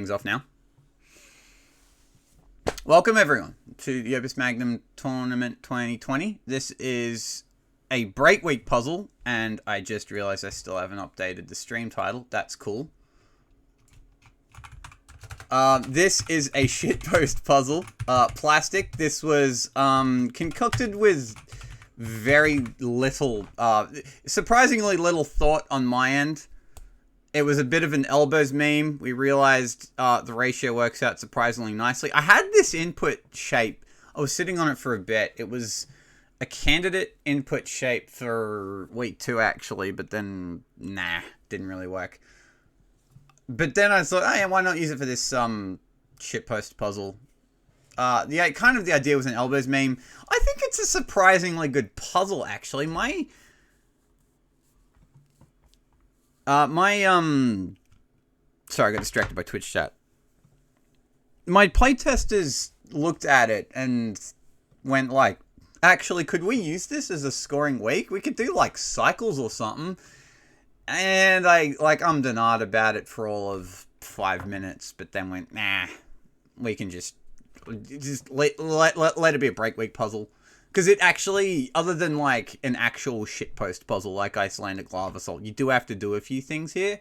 Things off now. Welcome everyone to the Opus Magnum Tournament 2020. This is a break week puzzle, and I just realized I still haven't updated the stream title. That's cool. This is a shitpost puzzle. Plastic. This was concocted with very little, surprisingly little thought on my end. It was a bit of an elbows meme. We realized the ratio works out surprisingly nicely. I had this input shape. I was sitting on it for a bit. It was a candidate input shape for week 2, actually, but then, nah, didn't really work. But then I thought, oh yeah, why not use it for this shitpost puzzle? Kind of the idea was an elbows meme. I think it's a surprisingly good puzzle, actually. Sorry, I got distracted by Twitch chat. My playtesters looked at it and went like, actually, could we use this as a scoring week? We could do like cycles or something. And I denied about it for all of 5 minutes, but then went, nah, we can just let it be a break week puzzle. Because it actually, other than like an actual shitpost puzzle like Icelandic Lava Salt, you do have to do a few things here.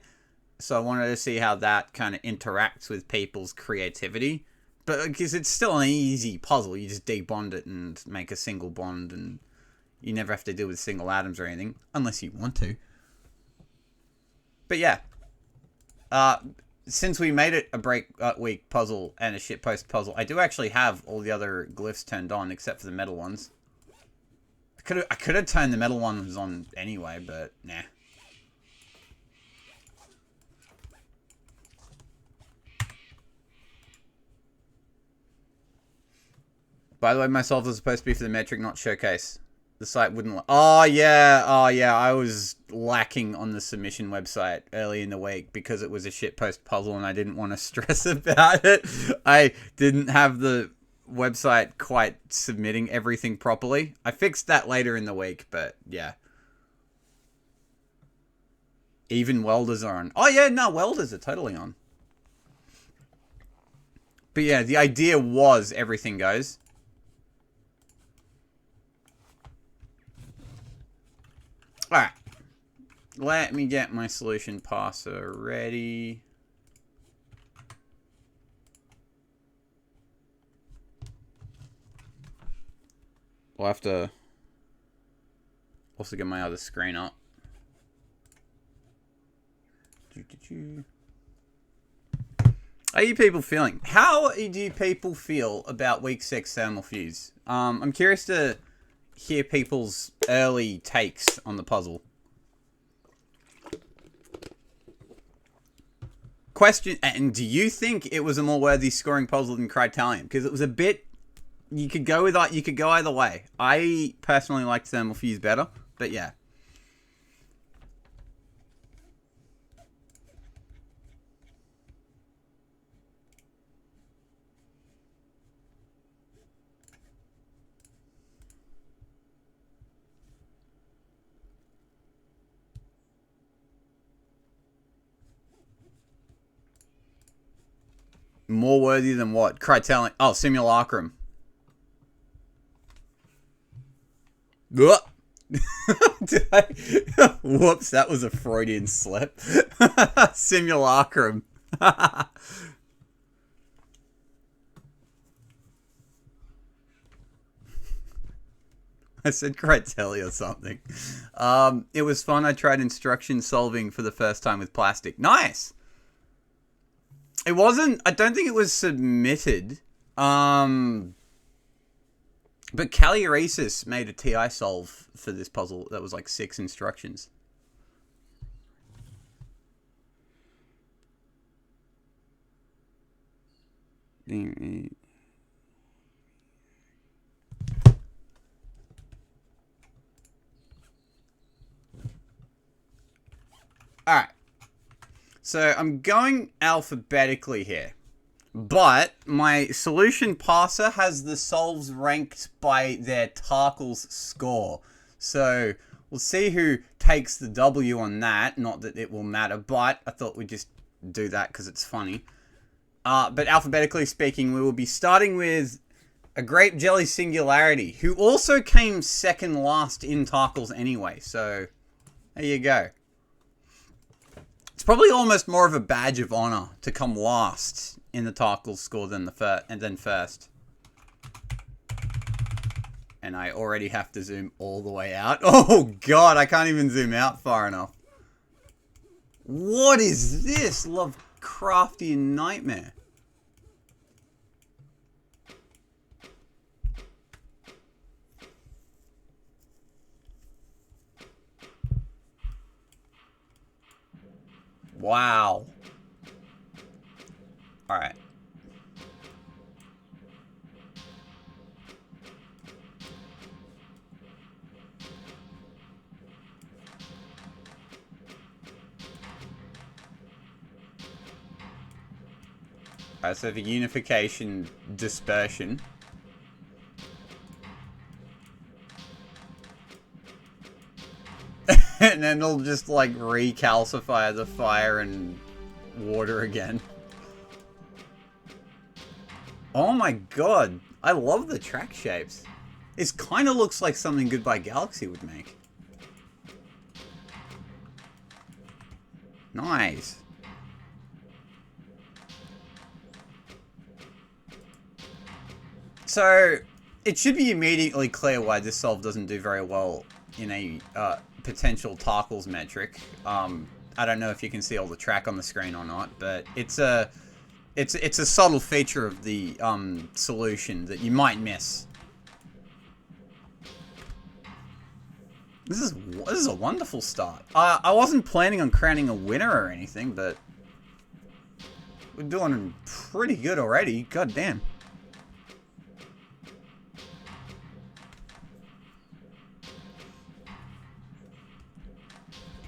So I wanted to see how that kind of interacts with people's creativity. But because it's still an easy puzzle, you just debond it and make a single bond, and you never have to deal with single atoms or anything, unless you want to. But yeah, since we made it a break week puzzle and a shitpost puzzle, I do actually have all the other glyphs turned on except for the metal ones. I could have turned the metal ones on anyway, but nah. By the way, my solves are supposed to be for the metric, not showcase. The site wouldn't... Oh, yeah. I was lacking on the submission website early in the week because it was a shitpost puzzle and I didn't want to stress about it. I didn't have the website quite submitting everything properly. I fixed that later in the week, but yeah. Even welders are on. Oh, yeah, no, welders are totally on. But yeah, the idea was everything goes. Alright, let me get my solution parser ready. We'll have to also get my other screen up. How are you people feeling? How do you people feel about week 6 thermal fuse? I'm curious to hear people's early takes on the puzzle. Question, and do you think it was a more worthy scoring puzzle than Crytalium? Because it was a bit, you could go either way. I personally liked thermal fuse better, but yeah. More worthy than what? Crytalium. Oh, Simulacrum. Whoops, that was a Freudian slip. Simulacrum. I said Crytali or something. It was fun. I tried instruction solving for the first time with plastic. Nice. It wasn't, I don't think it was submitted. But Caliuresis made a TI solve for this puzzle that was like 6 instructions. Alright. So I'm going alphabetically here. But my solution parser has the solves ranked by their Tarkle's score. So we'll see who takes the W on that. Not that it will matter, but I thought we'd just do that because it's funny. But alphabetically speaking, we will be starting with a Grape Jelly Singularity, who also came second last in Tarkles anyway, so there you go. It's probably almost more of a badge of honor to come last in the Tarkles score than first. And I already have to zoom all the way out. Oh god, I can't even zoom out far enough. What is this? Lovecraftian nightmare. Wow. Alright. Alright, so for unification, dispersion. And then it'll just like recalcify the fire and water again. Oh my god, I love the track shapes. This kind of looks like something Goodbye Galaxy would make. Nice. So, it should be immediately clear why this solve doesn't do very well in a potential Tarkles metric. I don't know if you can see all the track on the screen or not, but it's a subtle feature of the solution that you might miss. This is a wonderful start. I wasn't planning on crowning a winner or anything, but we're doing pretty good already. God damn.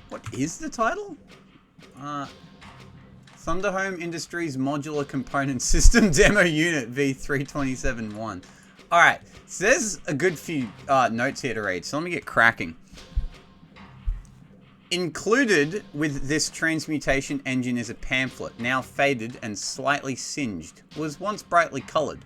What is the title? Thunderhome Industries Modular Component System Demo Unit V3271. Alright, so there's a good few notes here to read, so let me get cracking. Included with this transmutation engine is a pamphlet, now faded and slightly singed, was once brightly coloured.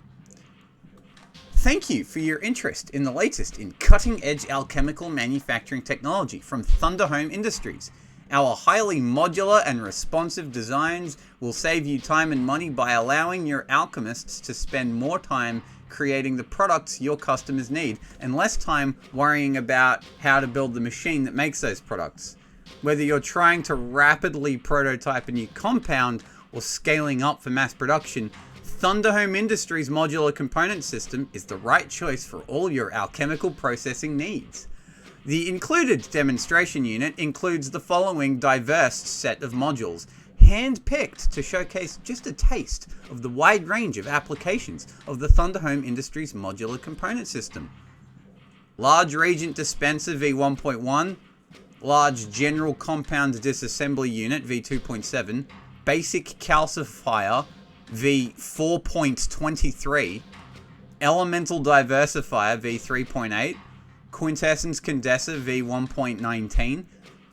Thank you for your interest in the latest in cutting-edge alchemical manufacturing technology from Thunderhome Industries. Our highly modular and responsive designs will save you time and money by allowing your alchemists to spend more time creating the products your customers need and less time worrying about how to build the machine that makes those products. Whether you're trying to rapidly prototype a new compound or scaling up for mass production, Thunderhome Industries Modular Component System is the right choice for all your alchemical processing needs. The included demonstration unit includes the following diverse set of modules, hand-picked to showcase just a taste of the wide range of applications of the Thunderhome Industries Modular Component System. Large Reagent Dispenser V1.1, Large General Compound Disassembly Unit V2.7, Basic Calcifier V4.23, Elemental Diversifier V3.8, Quintessence Condenser V1.19,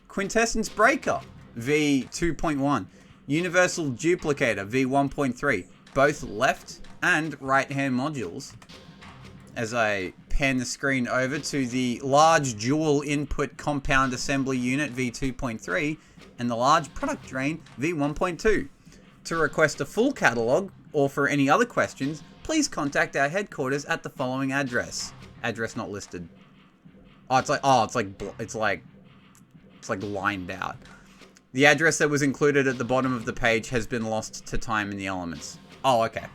Quintessence Breaker V2.1, Universal Duplicator V1.3, both left and right hand modules. As I pan the screen over to the Large Dual Input Compound Assembly Unit V2.3 and the Large Product Drain V1.2. To request a full catalogue or for any other questions, please contact our headquarters at the following address. Address not listed. It's like lined out. The address that was included at the bottom of the page has been lost to time in the elements. Oh, okay.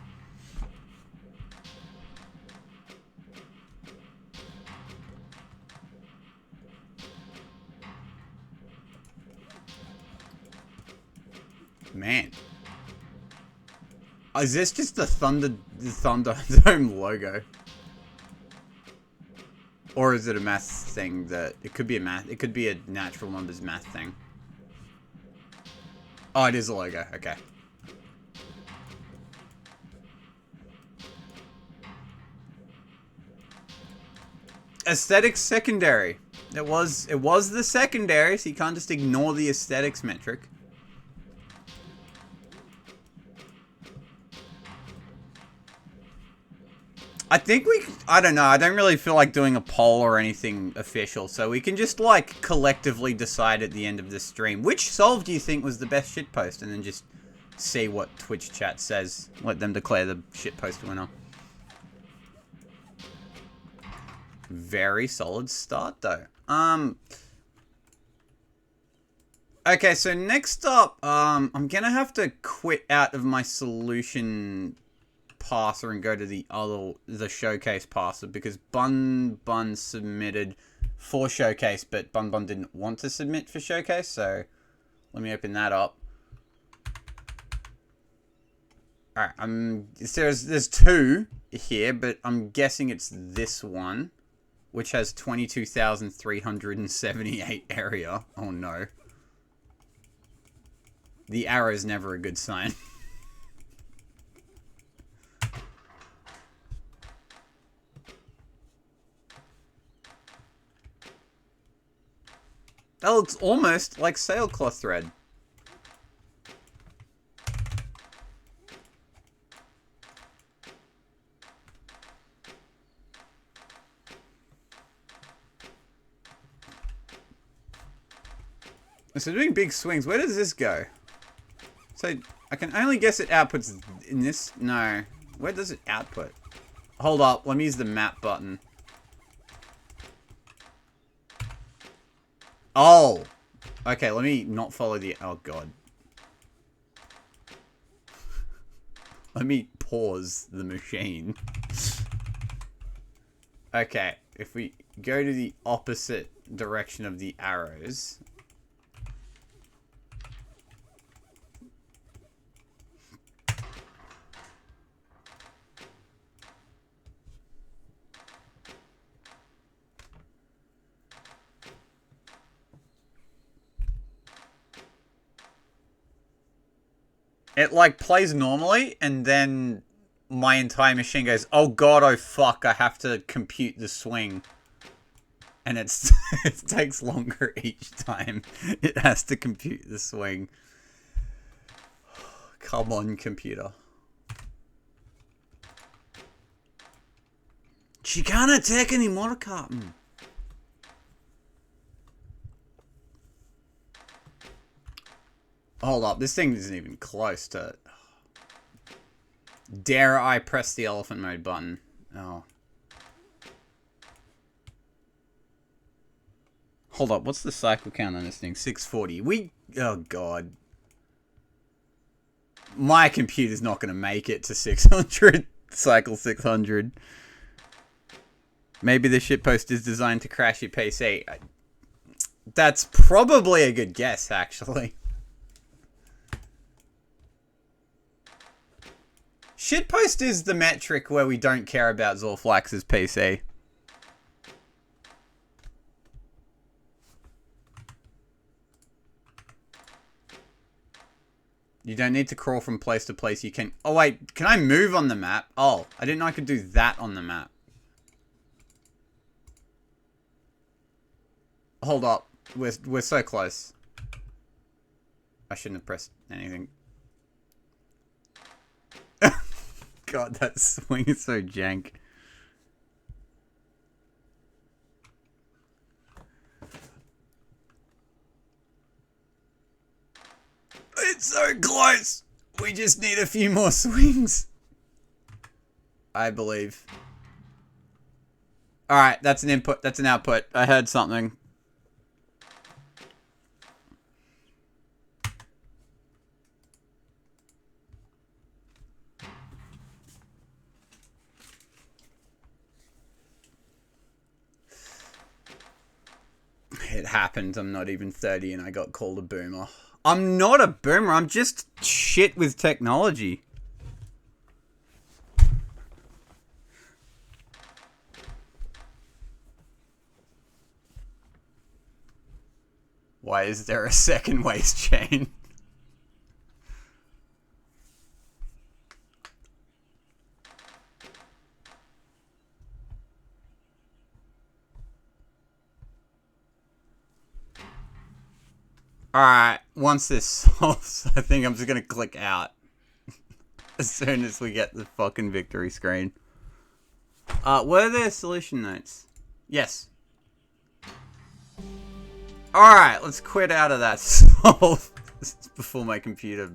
Man. Is this just the Thunderdome logo? Or is it a math thing that... It could be a natural numbers math thing. Oh, it is a logo. Okay. Aesthetics secondary. It was the secondary, so you can't just ignore the aesthetics metric. I think I don't know, I don't really feel like doing a poll or anything official, so we can just, like, collectively decide at the end of this stream, which solve do you think was the best shitpost, and then just see what Twitch chat says. Let them declare the shitpost winner. Very solid start, though. Okay, so next up, I'm gonna have to quit out of my solution parser and go to the showcase parser, because Bun submitted for showcase, but Bun didn't want to submit for showcase, so let me open that up. Alright, there's two here, but I'm guessing it's this one, which has 22,378 area. Oh no. The arrow is never a good sign. That looks almost like sailcloth thread. So doing big swings, where does this go? So, I can only guess it outputs in this. No. Where does it output? Hold up, let me use the map button. Oh! Okay, let me not follow the... Oh, God. Let me pause the machine. Okay, if we go to the opposite direction of the arrows... It, like, plays normally, and then my entire machine goes, oh god, oh fuck, I have to compute the swing. And it takes longer each time it has to compute the swing. Come on, computer. She can't take any more, Captain. Hold up, this thing isn't even close to... Dare I press the elephant mode button? Oh. Hold up, what's the cycle count on this thing? 640. Oh god. My computer's not going to make it to 600. Cycle 600. Maybe the shitpost is designed to crash your PC. That's probably a good guess, actually. Shitpost is the metric where we don't care about Zorflax's PC. You don't need to crawl from place to place. You can... Oh, wait. Can I move on the map? Oh, I didn't know I could do that on the map. Hold up. We're so close. I shouldn't have pressed anything. God, that swing is so jank. It's so close. We just need a few more swings. I believe. Alright, that's an input. That's an output. I heard something. It happened. I'm not even 30 and I got called a boomer. I'm not a boomer. I'm just shit with technology. Why is there a second waste chain? Alright, once this solves, I think I'm just gonna click out. As soon as we get the fucking victory screen. Were there solution notes? Yes. Alright, let's quit out of that solve before my computer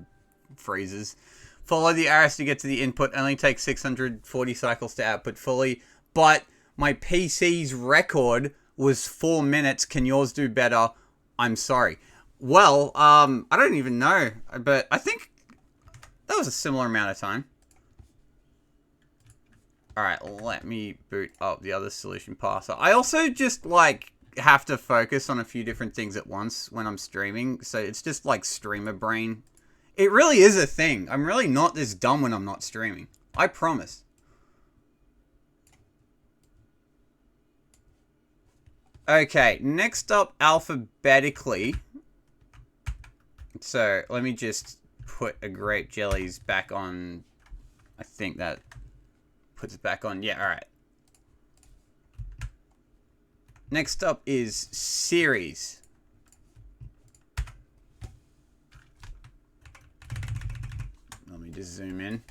freezes. Follow the arrows to get to the input. Only takes 640 cycles to output fully. But my PC's record was 4 minutes. Can yours do better? I'm sorry. Well, I don't even know. But I think that was a similar amount of time. Alright, let me boot up the other solution parser. I also just, like, have to focus on a few different things at once when I'm streaming. So it's just, like, streamer brain. It really is a thing. I'm really not this dumb when I'm not streaming. I promise. Okay, next up alphabetically. So, let me just put a grape jellies back on. I think that puts it back on. Yeah, alright. Next up is series. Let me just zoom in.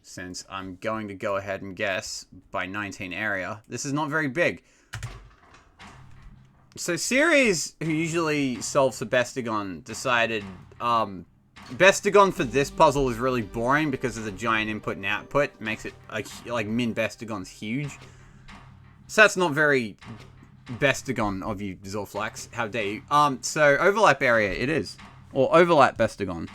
Since I'm going to go ahead and guess by 19 area. This is not very big. So series, who usually solves for Bestagon, decided Bestagon for this puzzle is really boring because of the giant input and output. It makes it like min Bestagon's huge. So that's not very Bestagon of you, Zorflax. How dare you? So overlap area it is. Or overlap Bestagon.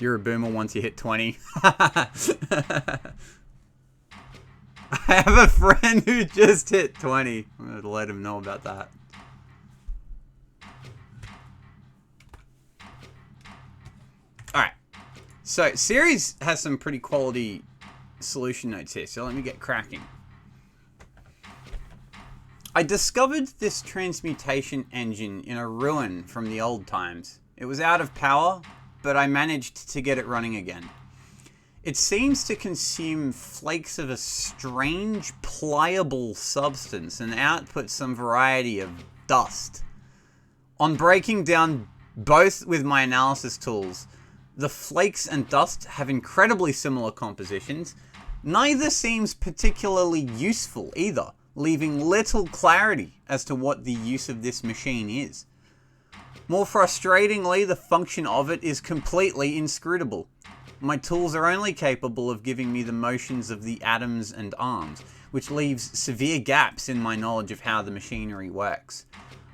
You're a boomer once you hit 20. I have a friend who just hit 20. I'm going to let him know about that. Alright. So, series has some pretty quality solution notes here. So, let me get cracking. I discovered this transmutation engine in a ruin from the old times. It was out of power, but I managed to get it running again. It seems to consume flakes of a strange, pliable substance and output some variety of dust. On breaking down both with my analysis tools, the flakes and dust have incredibly similar compositions. Neither seems particularly useful either, leaving little clarity as to what the use of this machine is. More frustratingly, the function of it is completely inscrutable. My tools are only capable of giving me the motions of the atoms and arms, which leaves severe gaps in my knowledge of how the machinery works.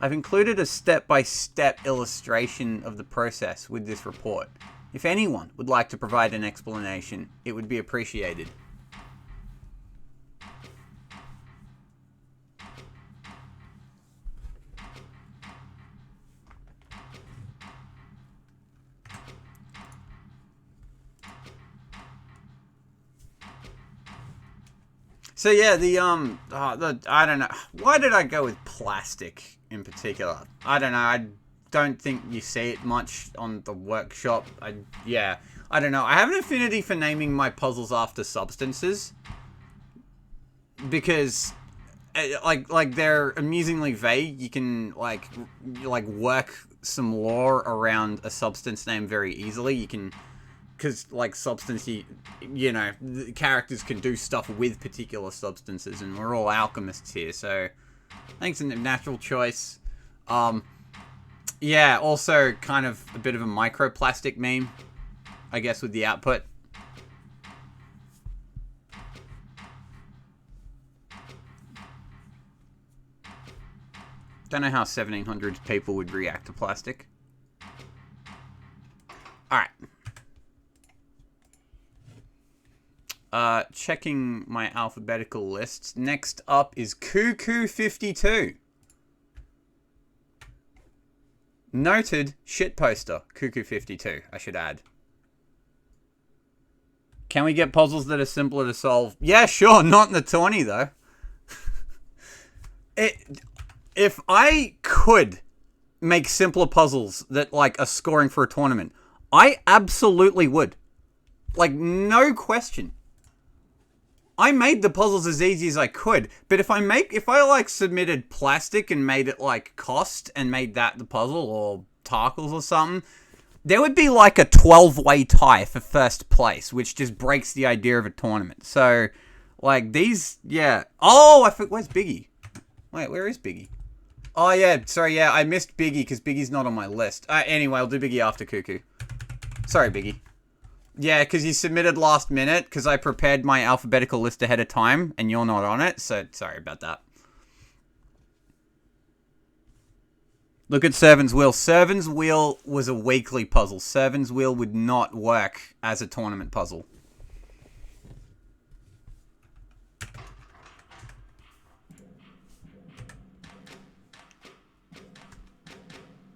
I've included a step-by-step illustration of the process with this report. If anyone would like to provide an explanation, it would be appreciated. So yeah, I don't know. Why did I go with plastic in particular? I don't know. I don't think you see it much on the workshop. Yeah, I don't know. I have an affinity for naming my puzzles after substances because, like they're amusingly vague. You can like work some lore around a substance name very easily. You can. Because, like, substance, you know, the characters can do stuff with particular substances, and we're all alchemists here, so I think it's a natural choice. Yeah, also kind of a bit of a microplastic meme, I guess, with the output. Don't know how 1700s people would react to plastic. Alright. Checking my alphabetical lists. Next up is Cuckoo52. Noted shitposter, Cuckoo52, I should add. Can we get puzzles that are simpler to solve? Yeah, sure, not in the 20 though. If I could make simpler puzzles that like are scoring for a tournament, I absolutely would. Like, no question. I made the puzzles as easy as I could, but if I like submitted plastic and made it like cost and made that the puzzle, or Tarkles or something, there would be like a 12-way tie for first place, which just breaks the idea of a tournament. So, like, these, yeah. Oh, where's Biggie? Wait, where is Biggie? Oh, yeah, sorry, yeah, I missed Biggie because Biggie's not on my list. Anyway, I'll do Biggie after Cuckoo. Sorry, Biggie. Yeah, because you submitted last minute, because I prepared my alphabetical list ahead of time, and you're not on it, so sorry about that. Look at Servant's Wheel. Servant's Wheel was a weekly puzzle. Servant's Wheel would not work as a tournament puzzle.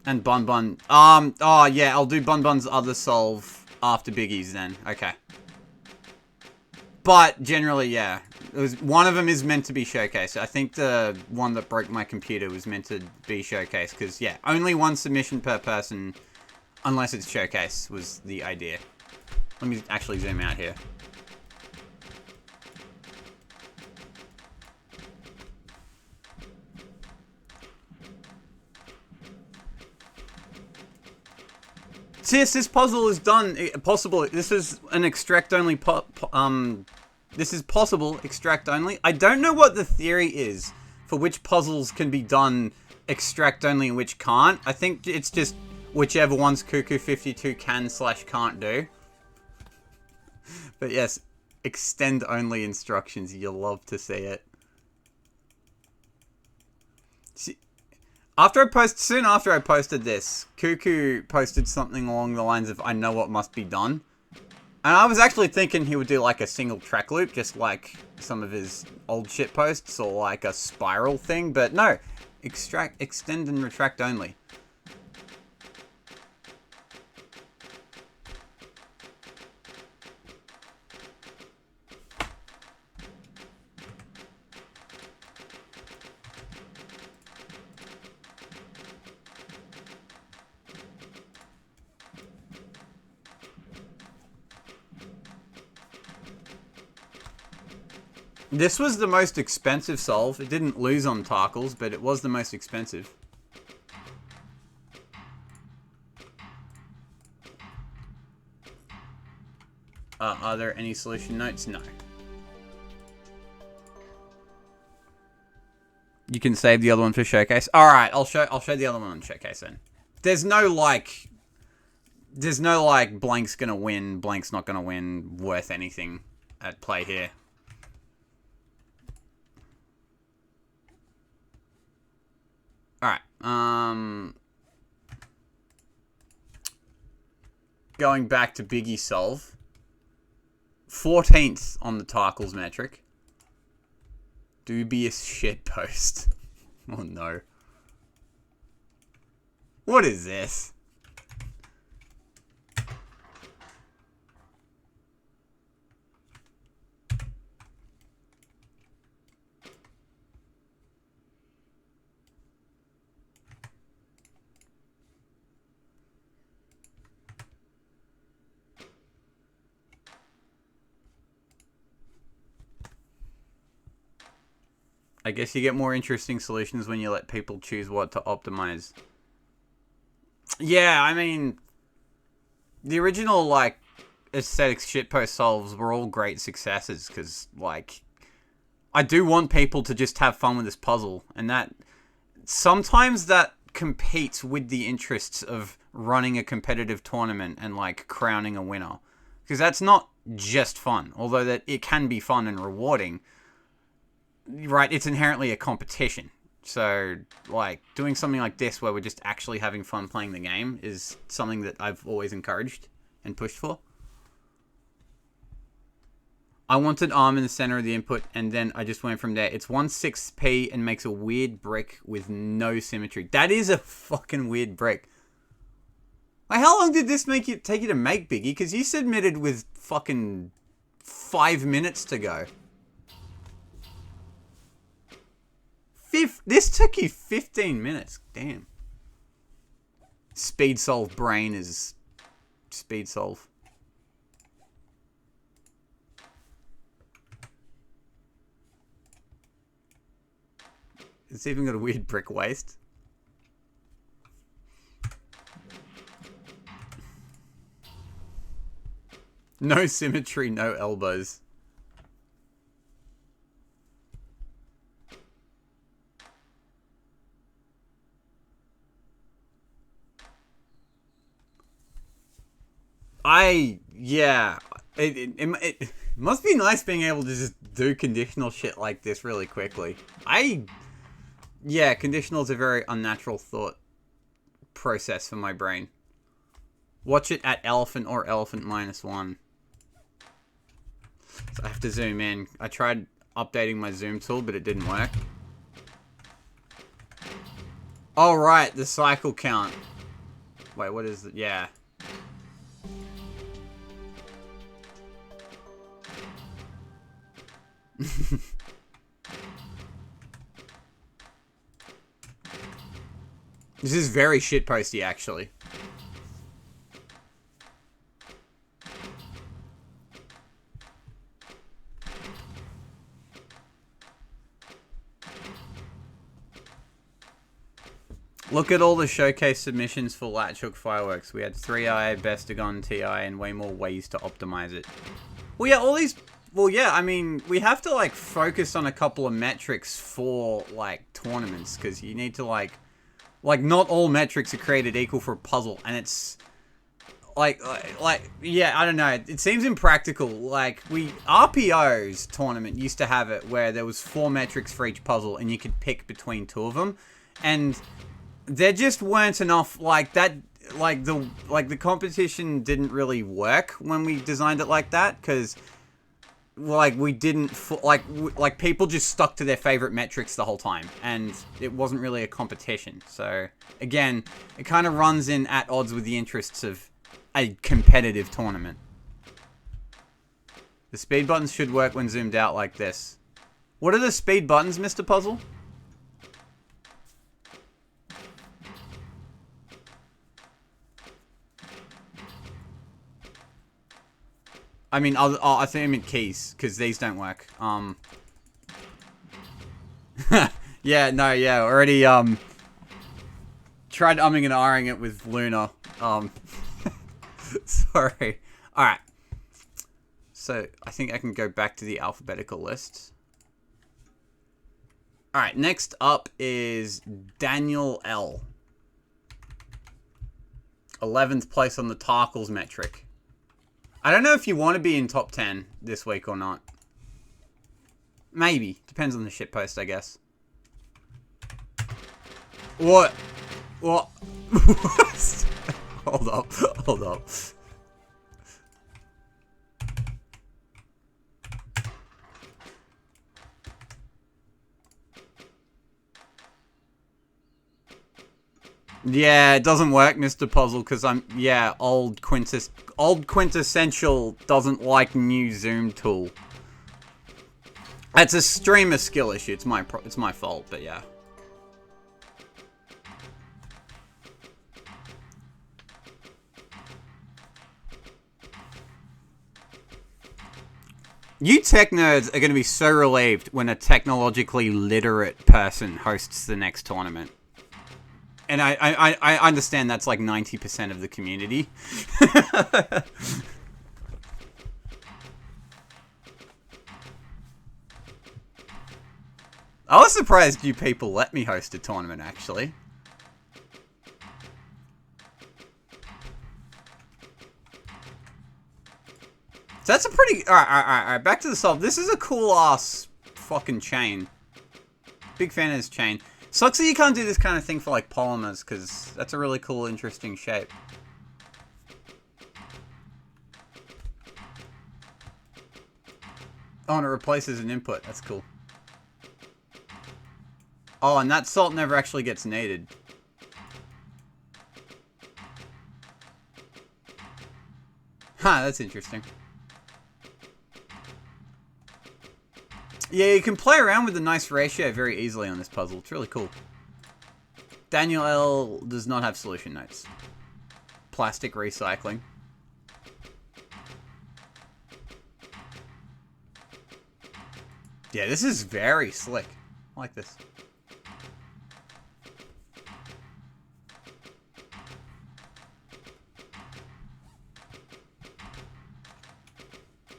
And Bun Bun. Oh, yeah, I'll do Bun Bun's other solve after Biggie's then. Okay. But, generally, yeah. One of them is meant to be showcased. I think the one that broke my computer was meant to be showcased. Because, yeah, only one submission per person, unless it's showcase, was the idea. Let me actually zoom out here. Yes, this puzzle is done. Possible. This is an extract only. This is possible extract only. I don't know what the theory is for which puzzles can be done extract only and which can't. I think it's just whichever ones Cuckoo 52 can/can't do. But yes, extend only instructions. You'll love to see it. Soon after I posted this, Cuckoo posted something along the lines of, I know what must be done. And I was actually thinking he would do like a single track loop, just like some of his old shit posts, or like a spiral thing, but no. Extend and retract only. This was the most expensive solve. It didn't lose on Tarkles, but it was the most expensive. Are there any solution notes? No. You can save the other one for showcase. All right, I'll show the other one on showcase then. There's no like blank's gonna win, blank's not gonna win worth anything at play here. Alright, going back to Biggie solve. 14th on the Tarkles metric. Dubious shitpost. Oh no. What is this? I guess you get more interesting solutions when you let people choose what to optimize. Yeah, I mean, the original, like, aesthetics shitpost solves were all great successes, because, like, I do want people to just have fun with this puzzle, and that, sometimes that competes with the interests of running a competitive tournament and, like, crowning a winner. Because that's not just fun, although that it can be fun and rewarding. Right, it's inherently a competition. So, like, doing something like this where we're just actually having fun playing the game is something that I've always encouraged and pushed for. I wanted arm in the center of the input, and then I just went from there. It's 1/6p and makes a weird brick with no symmetry. That is a fucking weird brick. Like, how long did this take you to make, Biggie? Because you submitted with fucking 5 minutes to go. This took you 15 minutes. Damn. Speed solve brain is speed solve. It's even got a weird brick waist. No symmetry, no elbows. Yeah. It must be nice being able to just do conditional shit like this really quickly. Yeah, conditional is a very unnatural thought process for my brain. Watch it at elephant or elephant -1. So I have to zoom in. I tried updating my zoom tool, but it didn't work. Oh, right, the cycle count. Wait, what is it? Yeah. This is very shitposty, actually. Look at all the showcase submissions for Latchhook Fireworks. We had 3i, Bestagon TI, and way more ways to optimize it. Well, yeah, all these... Well, yeah, I mean, we have to, like, focus on a couple of metrics for, like, tournaments. Because you need to, like, not all metrics are created equal for a puzzle. And it's... yeah, I don't know. It seems impractical. Like, RPO's tournament used to have it where there was 4 metrics for each puzzle. And you could pick between 2 of them. And... there just weren't enough, like, that, the competition didn't really work when we designed it like that, because, like, we didn't, like, people just stuck to their favorite metrics the whole time, and it wasn't really a competition, so, again, it kind of runs in at odds with the interests of a competitive tournament. The speed buttons should work when zoomed out like this. What are the speed buttons, Mr. Puzzle? I mean, I think I meant keys, because these don't work. Yeah, no, yeah, already, tried umming and ahhing it with Luna. Sorry. Alright. So, I think I can go back to the alphabetical list. Alright, next up is Daniel L. 11th place on the Tarkles metric. I don't know if you want to be in top 10 this week or not. Maybe. Depends on the shitpost, I guess. What? What? Hold up. Hold up. Yeah, it doesn't work, Mr. Puzzle, because I'm, yeah, old quintessential doesn't like new zoom tool. It's a streamer skill issue. It's my fault, but yeah. You tech nerds are going to be so relieved when a technologically literate person hosts the next tournament. And I understand that's like 90% of the community. I was surprised you people let me host a tournament, actually. So that's a pretty... Alright, back to the solve. This is a cool-ass fucking chain. Big fan of this chain. Sucks that you can't do this kind of thing for, like, polymers, because that's a really cool, interesting shape. Oh, and it replaces an input. That's cool. Oh, and that salt never actually gets knated. Huh, that's interesting. Yeah, you can play around with the nice ratio very easily on this puzzle. It's really cool. Daniel L. does not have solution notes. Plastic recycling. Yeah, this is very slick. I like this.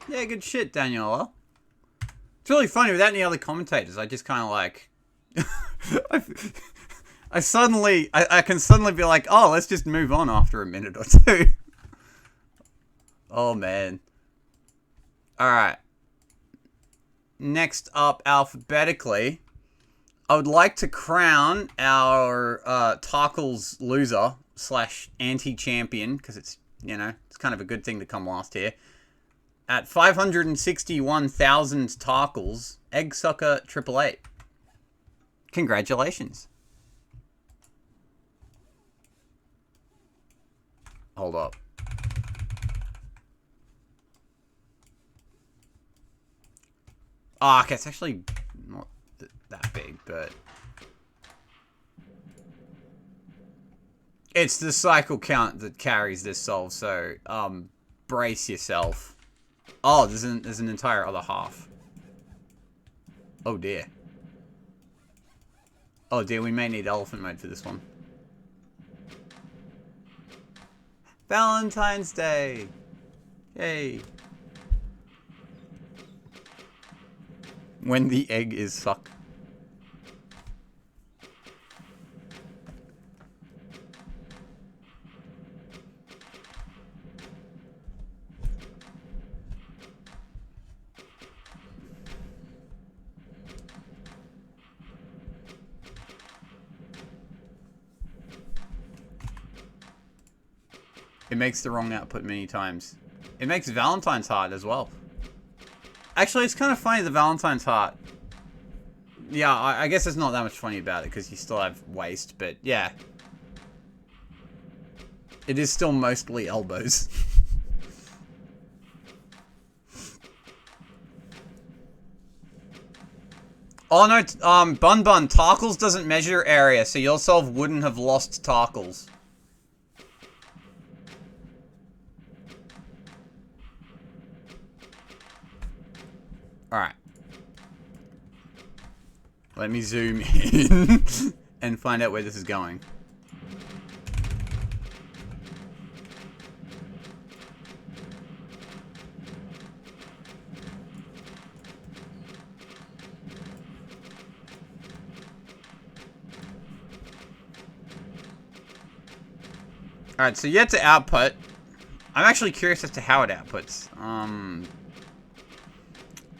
Yeah, good shit, Daniela. It's really funny without any other commentators. I just kind of like... I can suddenly be like, oh, let's just move on after a minute or two. Oh, man. Alright. Next up, alphabetically, I would like to crown our Tarkle's loser / anti-champion, because it's, you know, it's kind of a good thing to come last here. At 561,000 Tarkles, Eggsucker 888. Congratulations. Hold up. Oh, okay, it's actually not that big, but... It's the cycle count that carries this solve, so, brace yourself. Oh, there's an entire other half. Oh, dear. Oh, dear, we may need elephant mode for this one. Valentine's Day! Yay! When the egg is sucked. It makes the wrong output many times. It makes Valentine's hard as well. Actually, it's kind of funny, the Valentine's heart. Yeah, I guess there's not that much funny about it, because you still have waist, but yeah. It is still mostly elbows. Oh no, Bun, Tarkles doesn't measure area, so your solve wouldn't have lost Tarkles. Alright. Let me zoom in and find out where this is going. Alright, so yet to output. I'm actually curious as to how it outputs.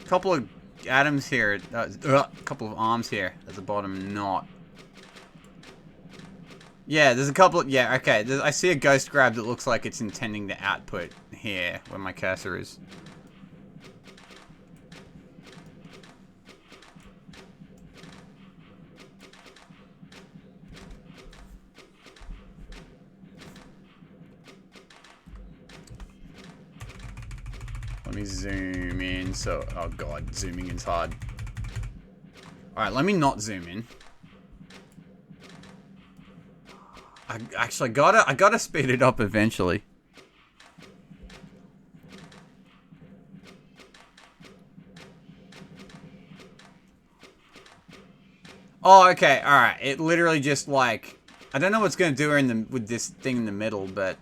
Couple of atoms here, couple of arms here at the bottom, not. Yeah, there's a couple of, yeah, okay, I see a ghost grab that looks like it's intending to output here, where my cursor is. Let me zoom in, so, oh god, zooming in's hard. Alright, let me not zoom in. I gotta speed it up eventually. Oh, okay, alright, it literally just, like, I don't know what's gonna do with this thing in the middle, but,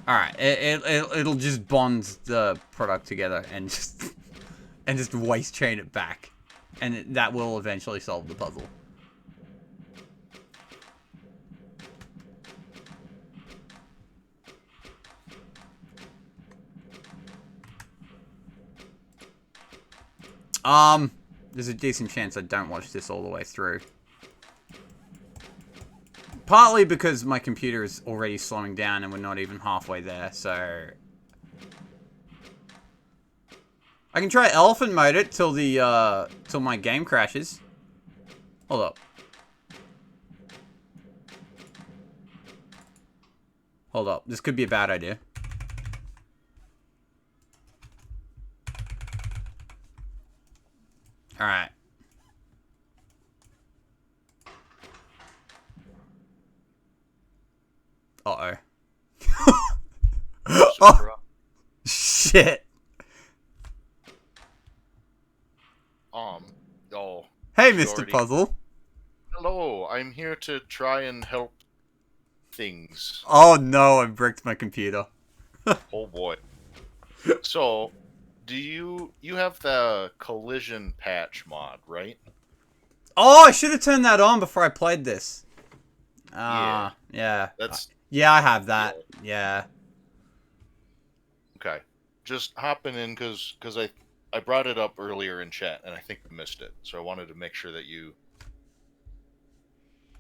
alright, it'll just bond the product together and just waist chain it back. And that will eventually solve the puzzle. There's a decent chance I don't watch this all the way through. Partly because my computer is already slowing down and we're not even halfway there, so... I can try elephant mode it till till my game crashes. Hold up. Hold up. This could be a bad idea. Alright. Uh-oh. Oh, shit. Oh. Hey, Mr. Puzzle. Hello, I'm here to try and help things. Oh no, I bricked my computer. Oh boy. So, do you have the collision patch mod, right? Oh, I should have turned that on before I played this. Yeah, Yeah. that's Yeah, I have yeah. that. Yeah. Okay, just hopping in because I brought it up earlier in chat and I think you missed it, so I wanted to make sure that you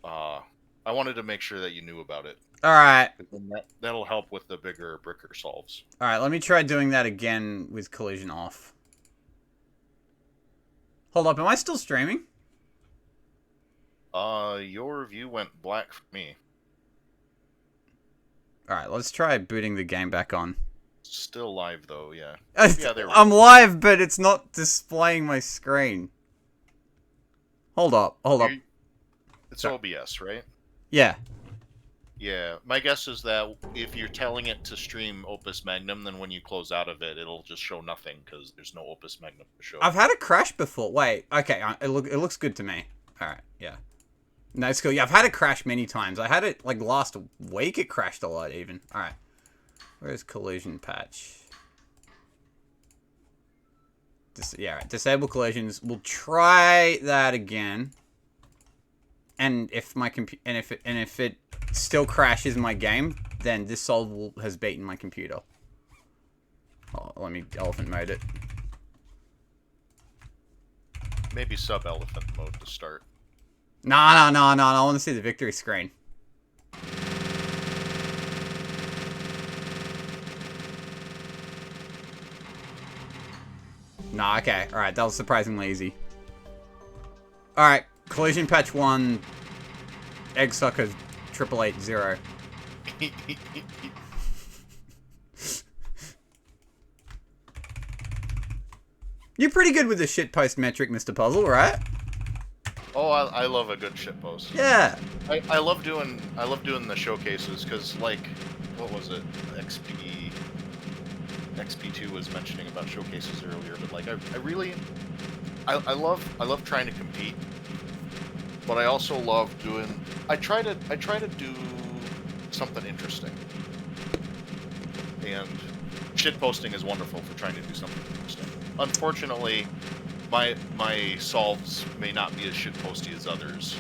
uh I wanted to make sure that you knew about it. All right. 'Cause then that'll help with the bigger bricker solves. All right, let me try doing that again with collision off. Hold up, am I still streaming? Your view went black for me. All right, let's try booting the game back on. Still live though, yeah. Yeah, there we I'm go. live, but it's not displaying my screen. Hold up, hold up. It's Sorry. OBS, right? Yeah. Yeah, my guess is that if you're telling it to stream Opus Magnum, then when you close out of it, it'll just show nothing because there's no Opus Magnum to show. I've had a crash before. Wait, okay, it looks good to me. All right, yeah. No, it's cool. Yeah, I've had it crash many times. I had it like last week. It crashed a lot even. All right. Where's collision patch? Yeah, right. Disable collisions. We'll try that again. And if my if it still crashes my game, then this solve has beaten my computer. Oh, let me elephant mode it. Maybe sub-elephant mode to start. No. I want to see the victory screen. Nah, okay. Alright, that was surprisingly easy. Alright, collision patch 1, egg sucker 8880. You're pretty good with the shitpost metric, Mr. Puzzle, right? Oh, I love a good shitpost. Yeah. I love doing the showcases because like what was it XP2 was mentioning about showcases earlier, but like I really I love trying to compete, but I also love doing I try to do something interesting, and shitposting is wonderful for trying to do something interesting. Unfortunately, my solves may not be as shitposty as others.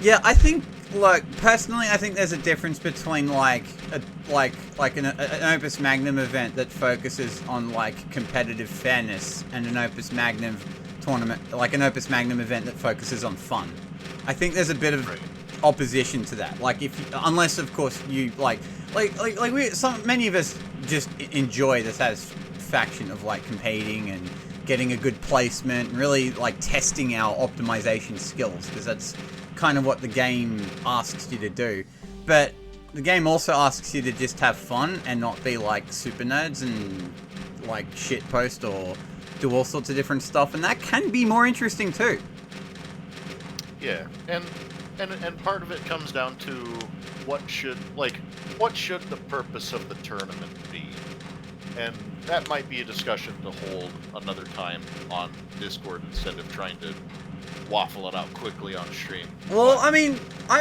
Yeah, I think, like, personally, I think there's a difference between, like, an Opus Magnum event that focuses on, like, competitive fairness and an Opus Magnum tournament, like an Opus Magnum event that focuses on fun. I think there's a bit of opposition to that. Like, unless, of course, you, many of us just enjoy the satisfaction of, like, competing and getting a good placement and really, like, testing our optimization skills, because that's kind of what the game asks you to do. But the game also asks you to just have fun and not be like super nerds and like shitpost or do all sorts of different stuff, and that can be more interesting too. Yeah, and part of it comes down to what should the purpose of the tournament be, and that might be a discussion to hold another time on Discord instead of trying to waffle it out quickly on stream. Well, I mean,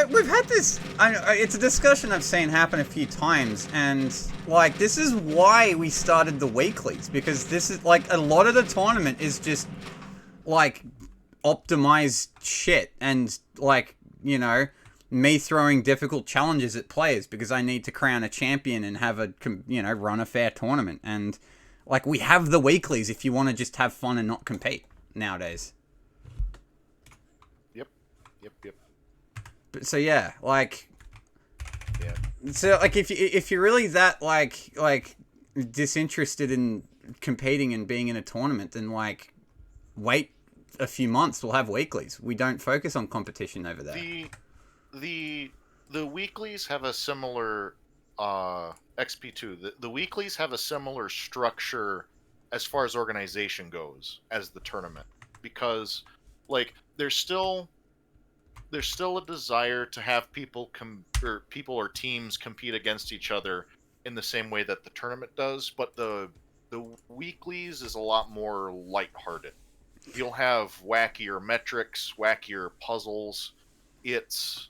we've had this. It's a discussion I've seen happen a few times, and like this is why we started the weeklies, because this is like a lot of the tournament is just like optimized shit, and like me throwing difficult challenges at players because I need to crown a champion and have a run a fair tournament, and like we have the weeklies if you want to just have fun and not compete nowadays. Yep. But, so yeah, like, yeah. So like if you're really that like disinterested in competing and being in a tournament, then like wait a few months. We'll have weeklies. We don't focus on competition over there. The weeklies have a similar XP2. The weeklies have a similar structure as far as organization goes as the tournament, because like there's still a desire to have people or teams compete against each other in the same way that the tournament does, but the weeklies is a lot more lighthearted. You'll have wackier metrics, wackier puzzles. It's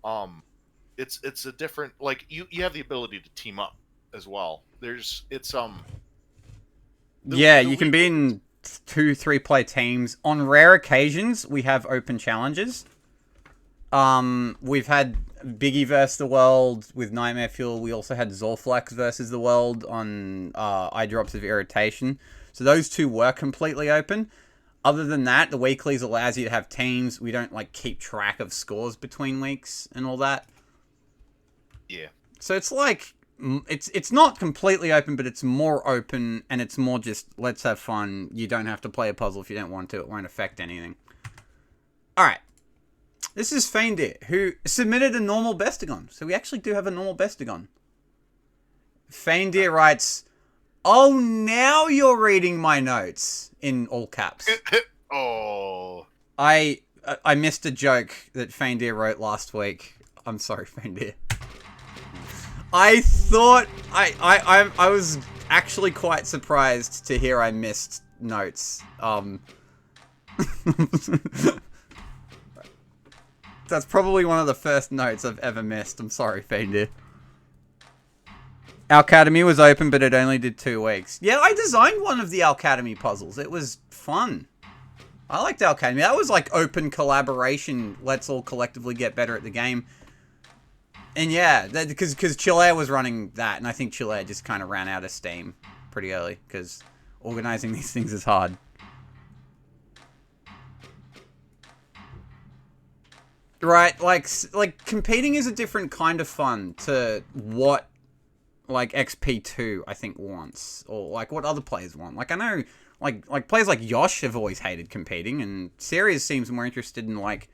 a different, like you have the ability to team up as well, It's Yeah, the you can week be in 2, 3 player teams. On rare occasions, we have open challenges. We've had Biggie versus the World with Nightmare Fuel. We also had Zorflex versus the World on Eye Drops of Irritation. So those two were completely open. Other than that, the weeklies allows you to have teams. We don't like keep track of scores between weeks and all that. Yeah. So it's like it's not completely open, but it's more open and it's more just let's have fun. You don't have to play a puzzle if you don't want to. It won't affect anything. All right. This is Faindir, who submitted a normal Bestagon. So we actually do have a normal Bestagon. Faindir writes, "Oh, now you're reading my notes," in all caps. Oh. I missed a joke that Faindir wrote last week. I'm sorry, Faindir. I thought I was actually quite surprised to hear I missed notes. That's probably one of the first notes I've ever missed. I'm sorry, Faindir. Alcademy was open, but it only did 2 weeks. Yeah, I designed one of the Alcademy puzzles. It was fun. I liked Alcademy. That was like open collaboration. Let's all collectively get better at the game. And yeah, because Chile was running that, and I think Chile just kind of ran out of steam pretty early, because organizing these things is hard. Right, like competing is a different kind of fun to what like XP2 I think wants, or like what other players want. Like I know like players like Yosh have always hated competing, and Sirius seems more interested in like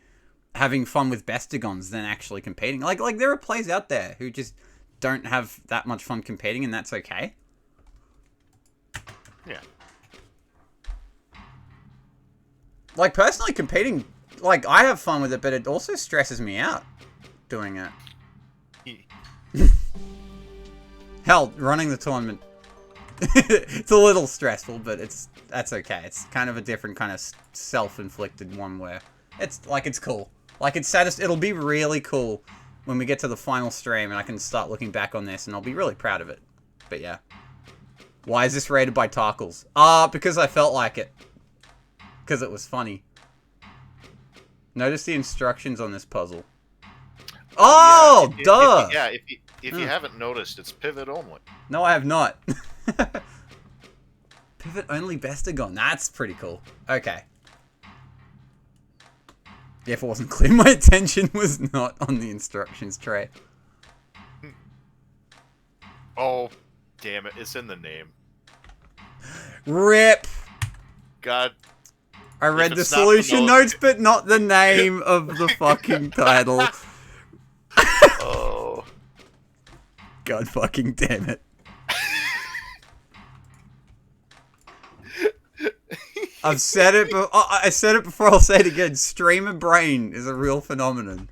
having fun with Bestigons than actually competing. Like there are players out there who just don't have that much fun competing, and that's okay. Yeah. Like personally competing, like I have fun with it, but it also stresses me out doing it. Hell, running the tournament, it's a little stressful, but that's okay. It's kind of a different kind of self-inflicted one where it's cool. Like it'll be really cool when we get to the final stream and I can start looking back on this and I'll be really proud of it. But yeah. Why is this rated by Tarkles? Because I felt like it. Because it was funny. Notice the instructions on this puzzle. Oh, yeah, duh! If you haven't noticed, it's pivot only. No, I have not. Pivot only Bestagon. That's pretty cool. Okay. Yeah, if it wasn't clear, my attention was not on the instructions tray. Oh, damn it. It's in the name. RIP! God. I read the solution notes, but not the name of the fucking title. Oh. God fucking damn it. I've said it, but I said it before. I'll say it again. Streamer brain is a real phenomenon.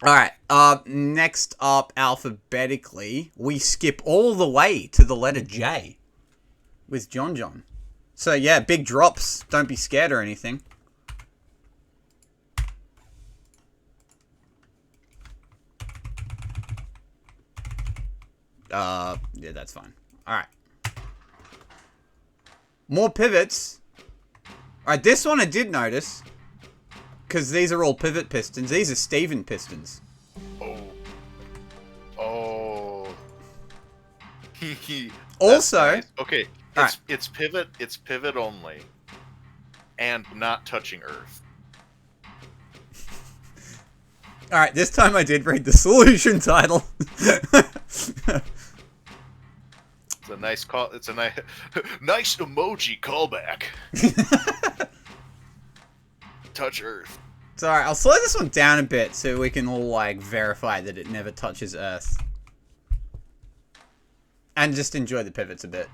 All right. Next up, alphabetically, we skip all the way to the letter J with John. So yeah, big drops. Don't be scared or anything. Yeah, that's fine. Alright. More pivots. Alright, this one I did notice. Because these are all pivot pistons. These are Steven pistons. Oh. Also... Nice. Okay, it's pivot only. And not touching Earth. Alright, this time I did read the solution title. It's a nice call. It's a nice, nice emoji callback. Touch Earth. It's alright, I'll slow this one down a bit so we can all, like, verify that it never touches Earth. And just enjoy the pivots a bit.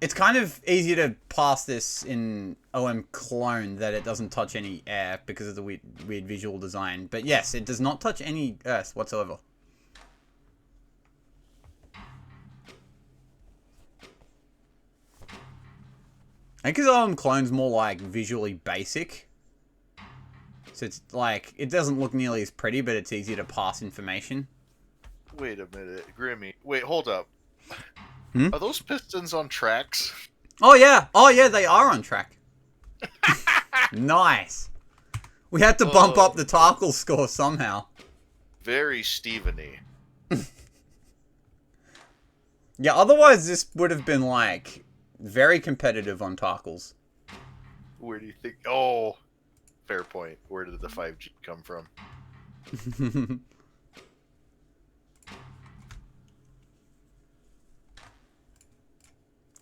It's kind of easier to pass this in OM Clone that it doesn't touch any air because of the weird visual design. But yes, it does not touch any Earth whatsoever. I think because OM Clone's more like visually basic. So it's like, it doesn't look nearly as pretty, but it's easier to pass information. Wait a minute, Grimmy. Wait, hold up. Hmm? Are those pistons on tracks? Oh yeah, they are on track. Nice. We had to bump up the Tarkle score somehow. Very Steven-y. Yeah, otherwise this would have been like very competitive on Tarkles. Where do you think? Oh, fair point. Where did the 5G come from?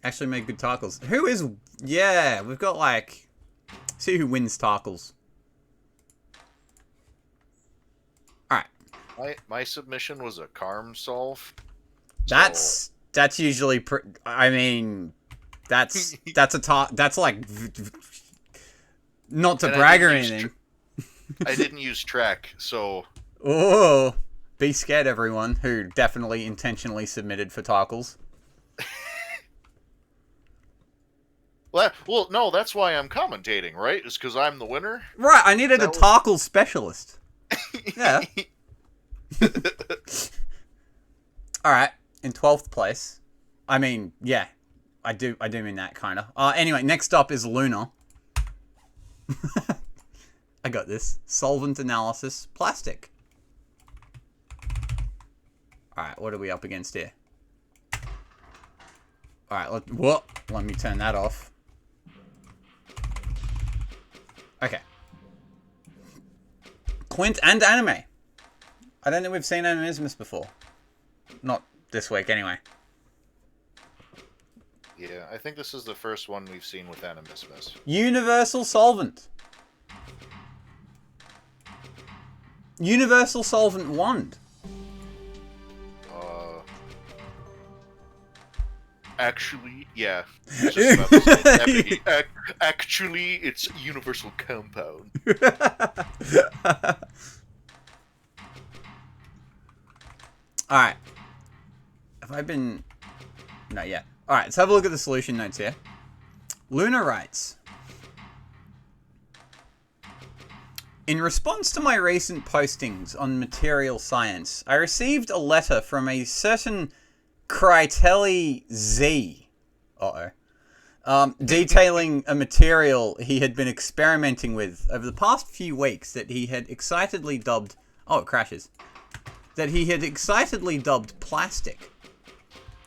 Actually made good Tarkles. Who is... Yeah, we've got like... See who wins Tarkles. Alright. My submission was a Carm solve. That's usually... I mean... That's that's like... Not to brag or anything. I didn't use track, so... Oh, be scared, everyone who definitely intentionally submitted for Tarkles. Well, no, that's why I'm commentating, right? It's because I'm the winner. Right, I needed a Tarkles specialist. Yeah. Alright, in 12th place. I mean, yeah. I do mean that, kind of. Anyway, next up is Luna. I got this. Solvent analysis, plastic. Alright, what are we up against here? Alright, let me turn that off. Okay. Quint and anime. I don't think we've seen Animismus before. Not this week, anyway. Yeah, I think this is the first one we've seen with Animismus. Universal Solvent. Universal Solvent Wand. Actually, yeah. Just about to say, actually, it's universal compound. Alright. Have I been... Not yet. Alright, let's have a look at the solution notes here. Luna writes... In response to my recent postings on material science, I received a letter from a certain Krytelli Z. Detailing a material he had been experimenting with over the past few weeks that he had excitedly dubbed... Oh, it crashes. That he had excitedly dubbed plastic.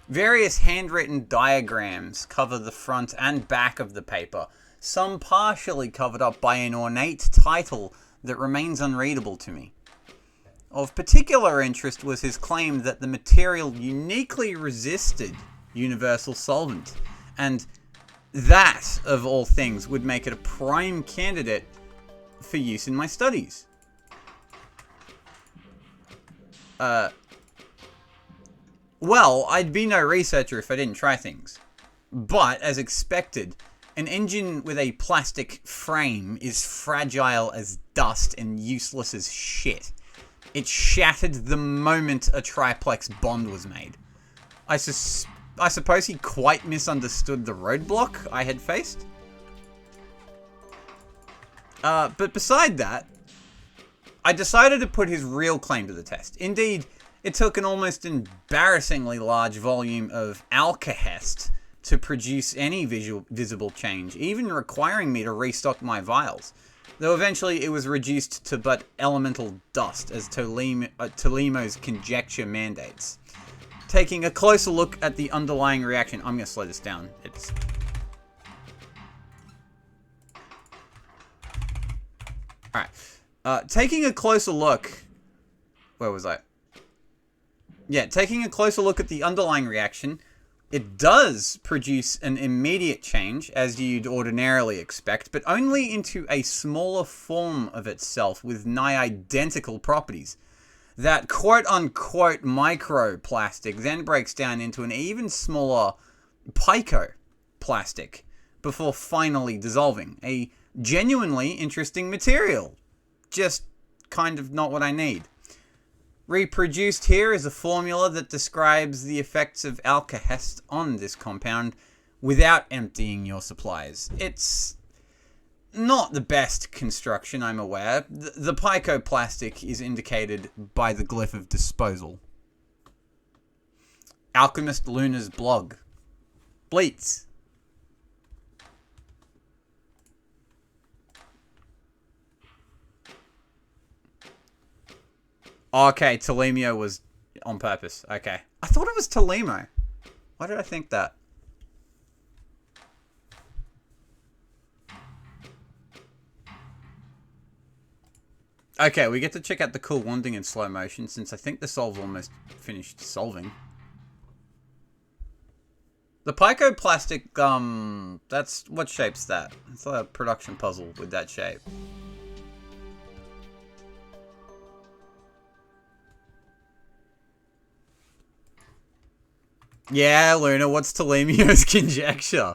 Various handwritten diagrams cover the front and back of the paper, some partially covered up by an ornate title that remains unreadable to me. Of particular interest was his claim that the material uniquely resisted universal solvent, and that, of all things, would make it a prime candidate for use in my studies. Well, I'd be no researcher if I didn't try things. But, as expected, an engine with a plastic frame is fragile as dust and useless as shit. It shattered the moment a triplex bond was made. I suppose he quite misunderstood the roadblock I had faced. But beside that, I decided to put his real claim to the test. Indeed, it took an almost embarrassingly large volume of alkahest to produce any visible change, even requiring me to restock my vials. Though eventually it was reduced to but elemental dust, as Tolemo's conjecture mandates. Taking a closer look at the underlying reaction... I'm going to slow this down. Alright. Taking a closer look... Where was I? Yeah, taking a closer look at the underlying reaction... It does produce an immediate change, as you'd ordinarily expect, but only into a smaller form of itself with nigh-identical properties. That quote-unquote microplastic then breaks down into an even smaller picoplastic before finally dissolving. A genuinely interesting material. Just kind of not what I need. Reproduced here is a formula that describes the effects of alkahest on this compound without emptying your supplies. It's not the best construction, I'm aware. The picoplastic is indicated by the glyph of disposal. Alchemist Luna's blog. Bleats. Okay, Telemio was on purpose. Okay. I thought it was Telemo. Why did I think that? Okay, we get to check out the cool wanding in slow motion, since I think the solve's almost finished solving. The picoplastic, that's... What shape's that? It's a production puzzle with that shape. Yeah, Luna, what's Telemio's conjecture?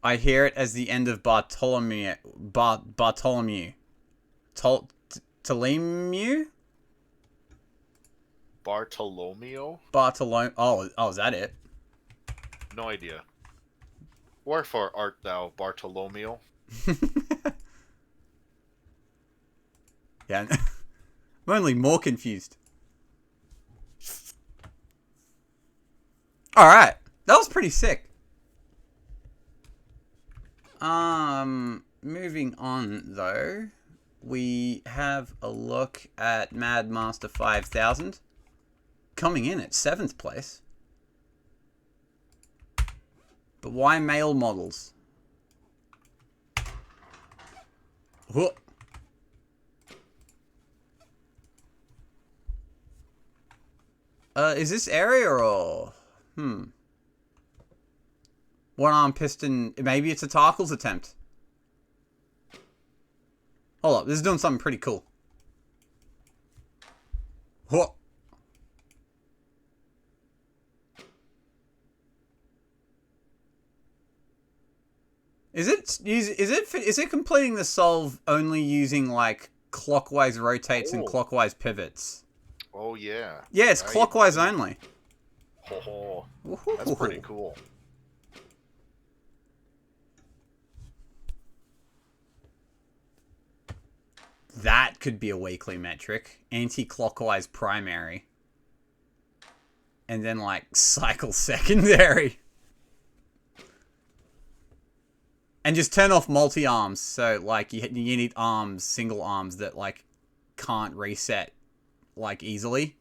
I hear it as the end of Bartholomew. Bartholomew. Ptolemy? Bartolomeo? Bartolome. Oh, is that it? No idea. Wherefore art thou, Bartolomeo? Yeah. I'm only more confused. Alright. That was pretty sick. Moving on, though. We have a look at Mad Master 5000. Coming in at 7th place. But why male models? Whoa. Is this area or... One-arm piston... Maybe it's a Tarkle's attempt. Hold up, this is doing something pretty cool. Whoa. Is it completing the solve only using like clockwise rotates and clockwise pivots? Oh yeah. Yeah, it's clockwise only. Oh, that's pretty cool. That could be a weekly metric. Anti-clockwise primary. And then like cycle secondary. And just turn off multi-arms. So like you need arms, single arms that like can't reset like easily.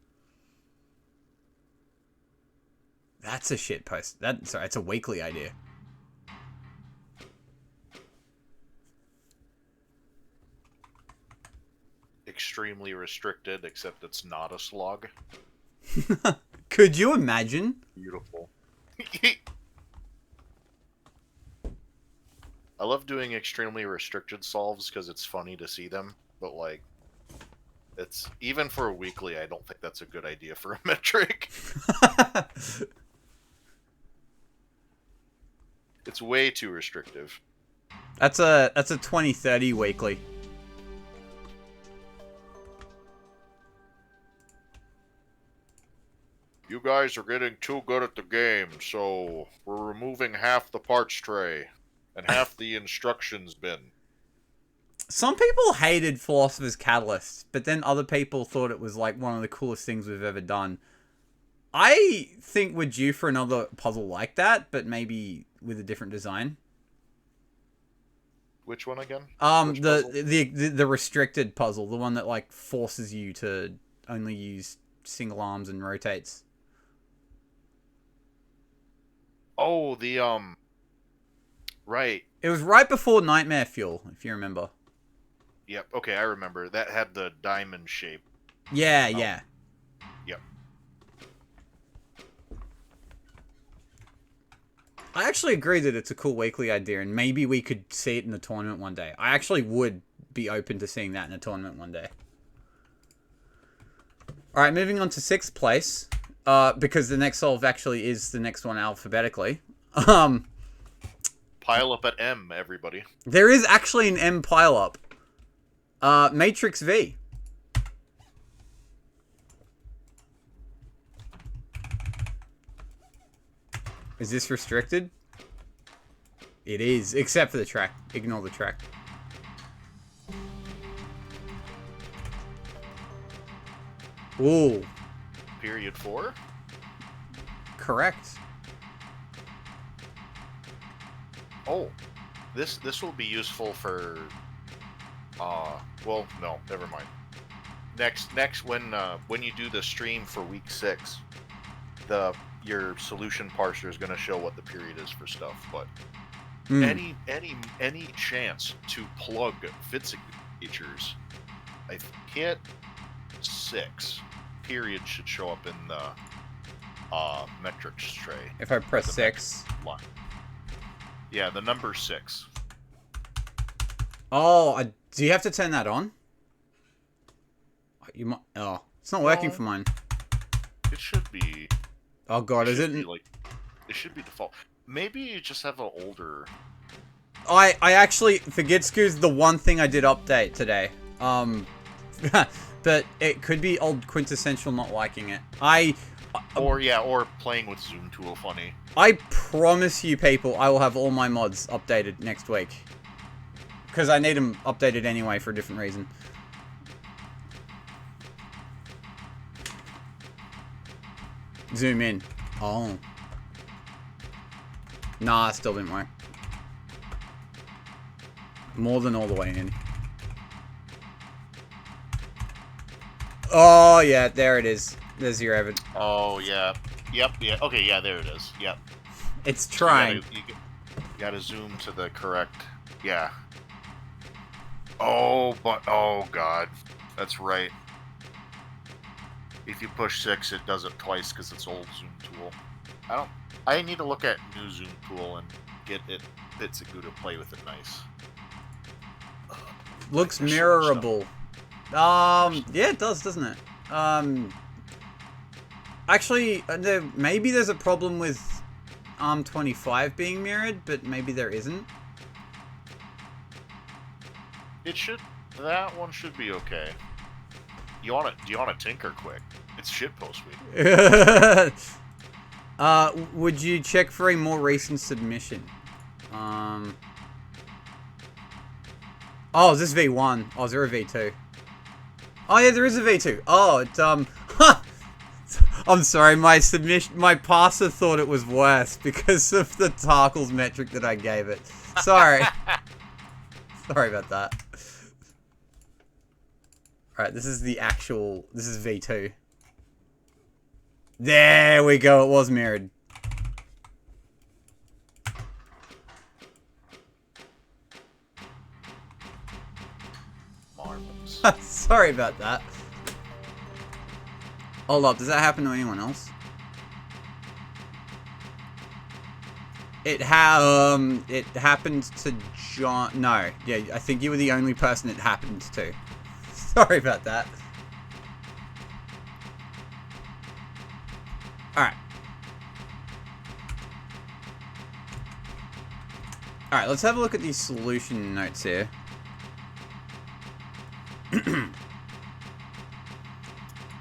That's a shit post. Sorry, it's a weekly idea. Extremely restricted, except it's not a slog. Could you imagine? Beautiful. I love doing extremely restricted solves because it's funny to see them, but like, it's even for a weekly, I don't think that's a good idea for a metric. It's way too restrictive. That's a 2030 weekly. You guys are getting too good at the game, so we're removing half the parts tray and half the instructions bin. Some people hated Philosopher's Catalyst, but then other people thought it was like one of the coolest things we've ever done. I think we're due for another puzzle like that, but maybe with a different design. Which one again? The restricted puzzle, the one that like forces you to only use single arms and rotates. Oh, right. It was right before Nightmare Fuel, if you remember. Yep. Okay, I remember. That had the diamond shape. Yeah, yeah. Yep. I actually agree that it's a cool weekly idea, and maybe we could see it in the tournament one day. I actually would be open to seeing that in a tournament one day. Alright, moving on to 6th place. Because the next solve actually is the next one alphabetically. Pile up at M, everybody. There is actually an M pile up. Matrix V. Is this restricted? It is, except for the track. Ignore the track. Ooh. Period 4? Correct. Oh, this will be useful for. Well, no, never mind. Next, when you do the stream for week 6, your solution parser is going to show what the period is for stuff. But any chance to plug fit signatures, I hit 6. Period should show up in the metrics tray. If I press 6. Yeah, the number 6. Oh, do you have to turn that on? You might. Oh, it's not working for mine. It should be. Oh god, is it? It should be default. Maybe you just have an older. I actually Forgitsku's the one thing I did update today. But it could be old Quintessential not liking it. Or playing with Zoom Tool funny. I promise you people, I will have all my mods updated next week. Because I need them updated anyway for a different reason. Zoom in. Oh. Nah, still didn't work. More than all the way in. Oh, yeah, there it is. There's your evidence. Oh, yeah. Yep, yeah. Okay, yeah, there it is. Yep. It's trying. You gotta zoom to the correct... Yeah. Oh, God. That's right. If you push 6, it does it twice because it's old Zoom Tool. I need to look at new Zoom Tool and get it Bitsigoo to play with it nice. Looks mirrorable. Yeah, it does, doesn't it? Actually, maybe there's a problem with ARM25 being mirrored, but maybe there isn't. That one should be okay. Do you want to tinker quick? It's Shitpost week. Would you check for a more recent submission? Oh, is this V1? Oh, is there a V2? Oh yeah, there is a V2. Oh, it's I'm sorry, my parser thought it was worse because of the Tarkles metric that I gave it. Sorry. Sorry about that. Alright, this is V2. There we go, it was mirrored. Marbles. Sorry about that. Hold up, does that happen to anyone else? It happened to John. No, yeah, I think you were the only person it happened to. Sorry about that. Alright. Alright, let's have a look at these solution notes here.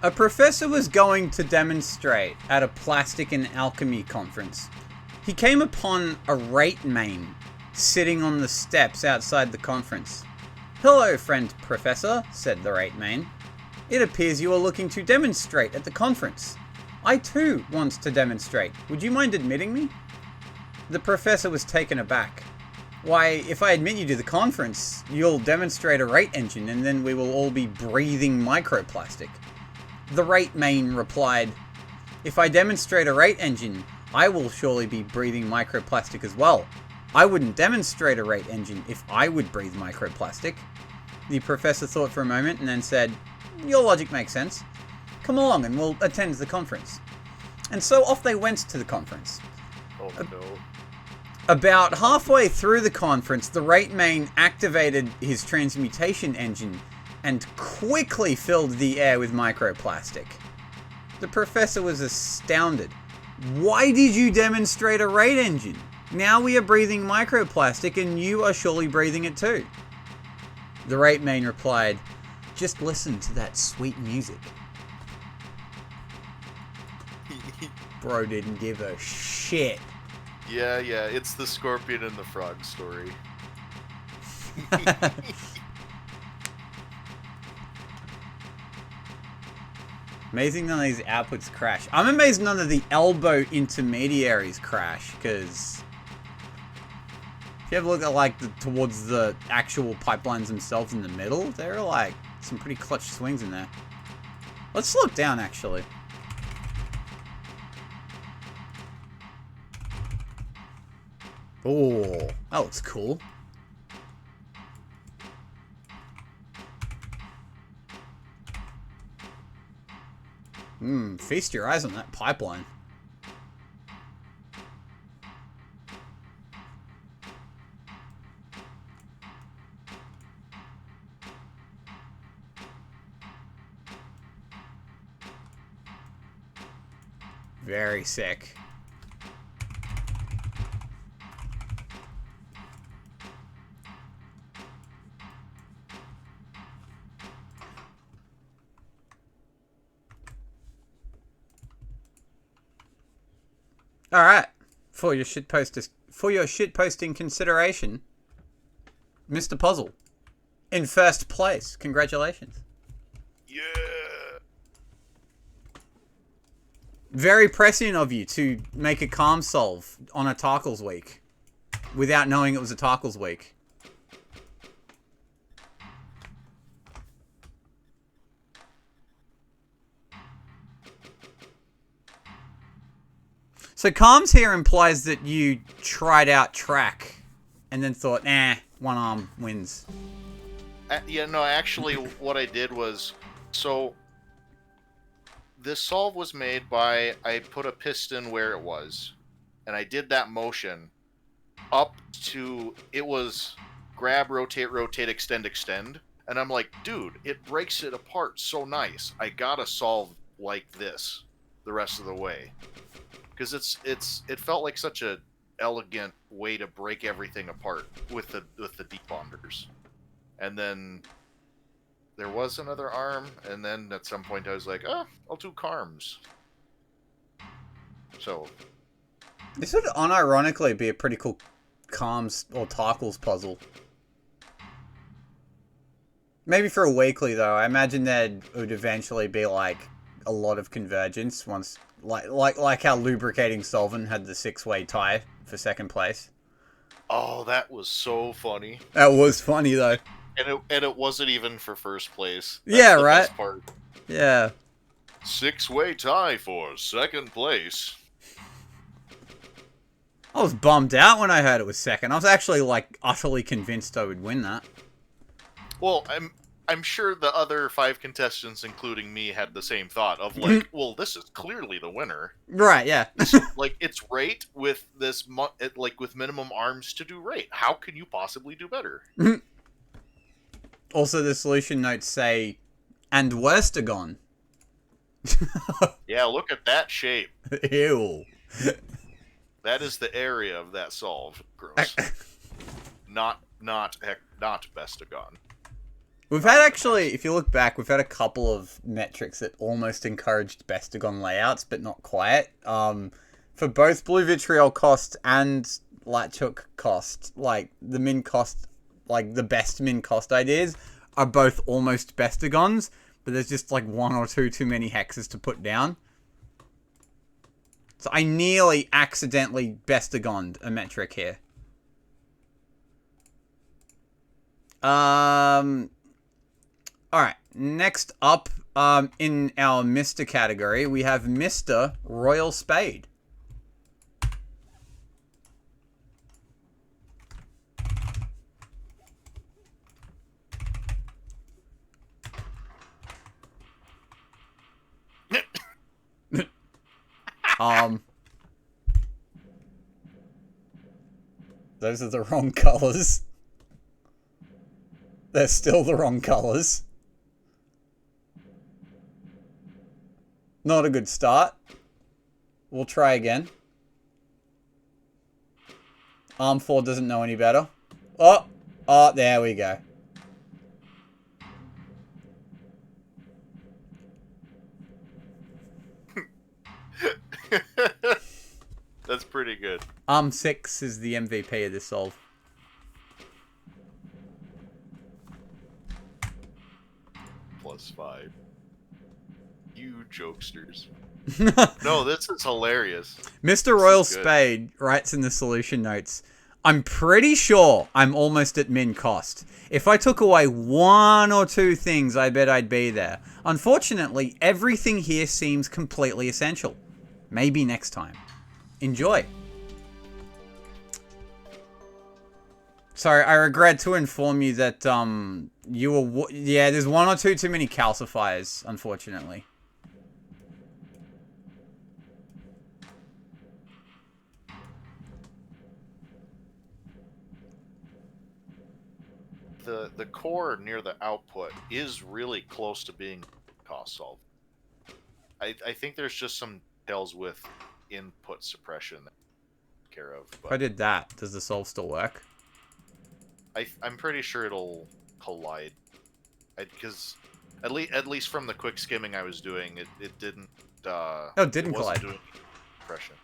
A professor was going to demonstrate at a plastic and alchemy conference. He came upon a rate main sitting on the steps outside the conference. "Hello, friend professor," said the rate main. "It appears you are looking to demonstrate at the conference. I too want to demonstrate. Would you mind admitting me?" The professor was taken aback. "Why, if I admit you to the conference, you'll demonstrate a rate engine and then we will all be breathing microplastic." The rate main replied, "If I demonstrate a rate engine, I will surely be breathing microplastic as well. I wouldn't demonstrate a rate engine if I would breathe microplastic." The professor thought for a moment and then said, "Your logic makes sense. Come along and we'll attend the conference." And so off they went to the conference. Oh no. About halfway through the conference, the rate main activated his transmutation engine and quickly filled the air with microplastic. The professor was astounded. "Why did you demonstrate a rate engine? Now we are breathing microplastic and you are surely breathing it too." The rate main replied, "Just listen to that sweet music." Bro didn't give a shit. Yeah, it's the scorpion and the frog story. Amazing none of these outputs crash. I'm amazed none of the elbow intermediaries crash, because if you ever look at like towards the actual pipelines themselves in the middle, there are like some pretty clutch swings in there. Let's slow it down actually. Oh, that looks cool. Feast your eyes on that pipeline. Very sick. All right, for your shitposting consideration, Mr. Puzzle, in first place. Congratulations. Yeah. Very prescient of you to make a calm solve on a Tarkles week without knowing it was a Tarkles week. So calms here implies that you tried out track and then thought, nah, one arm wins. Yeah, no, actually, what I did was, so this solve was made by, I put a piston where it was, and I did that motion up to, it was grab, rotate, rotate, extend, extend, and I'm like, dude, it breaks it apart so nice. I gotta solve like this the rest of the way, because it felt like such a elegant way to break everything apart with the debonders. And then there was another arm, and then at some point I was like, oh, I'll do carms. So This would unironically be a pretty cool calms or Tarkles puzzle. Maybe for a weekly though. I imagine there would eventually be like a lot of convergence once, like how lubricating solvent had the 6-way tie for second place. oh, that was so funny. That was funny though. And it wasn't even for first place. That's Yeah, the right. best part. Yeah. 6-way tie for second place. I was bummed out when I heard it was second. I was actually like utterly convinced I would win that. Well, I'm sure the other 5 contestants, including me, had the same thought of like, well, this is clearly the winner. Right, yeah. Like, it's right with this, like with minimum arms to do right. How can you possibly do better? Also, the solution notes say, and Worstagon. Yeah, look at that shape. Ew. That is the area of that solve. Gross. not Bestagon. We've had actually, if you look back, we've had a couple of metrics that almost encouraged Bestagon layouts, but not quite. For both Blue Vitriol cost and Latch Hook cost, like the min cost, like the best min cost ideas are both almost Bestagons, but there's just like 1 or 2 too many hexes to put down. So I nearly accidentally Bestagoned a metric here. Alright, next up, in our Mr. category, we have Mr. Royal Spade. Those are the wrong colors. They're still the wrong colors. Not a good start. We'll try again. Arm 4 doesn't know any better. Oh, there we go. That's pretty good. 6 is the MVP of this solve. +5. You jokesters. No, this is hilarious. Mr. Royal Spade writes in the solution notes, I'm pretty sure I'm almost at min cost. If I took away 1 or 2 things, I bet I'd be there. Unfortunately, everything here seems completely essential. Maybe next time. Enjoy. Sorry, I regret to inform you that, you were... Yeah, there's 1 or 2 too many calcifiers, unfortunately. The core near the output is really close to being cost solved. I think there's just some details with input suppression that I care of. But If I did that, does the solve still work? I'm pretty sure it'll collide. Because at least from the quick skimming I was doing, it didn't. Oh, it didn't collide. Doing suppression.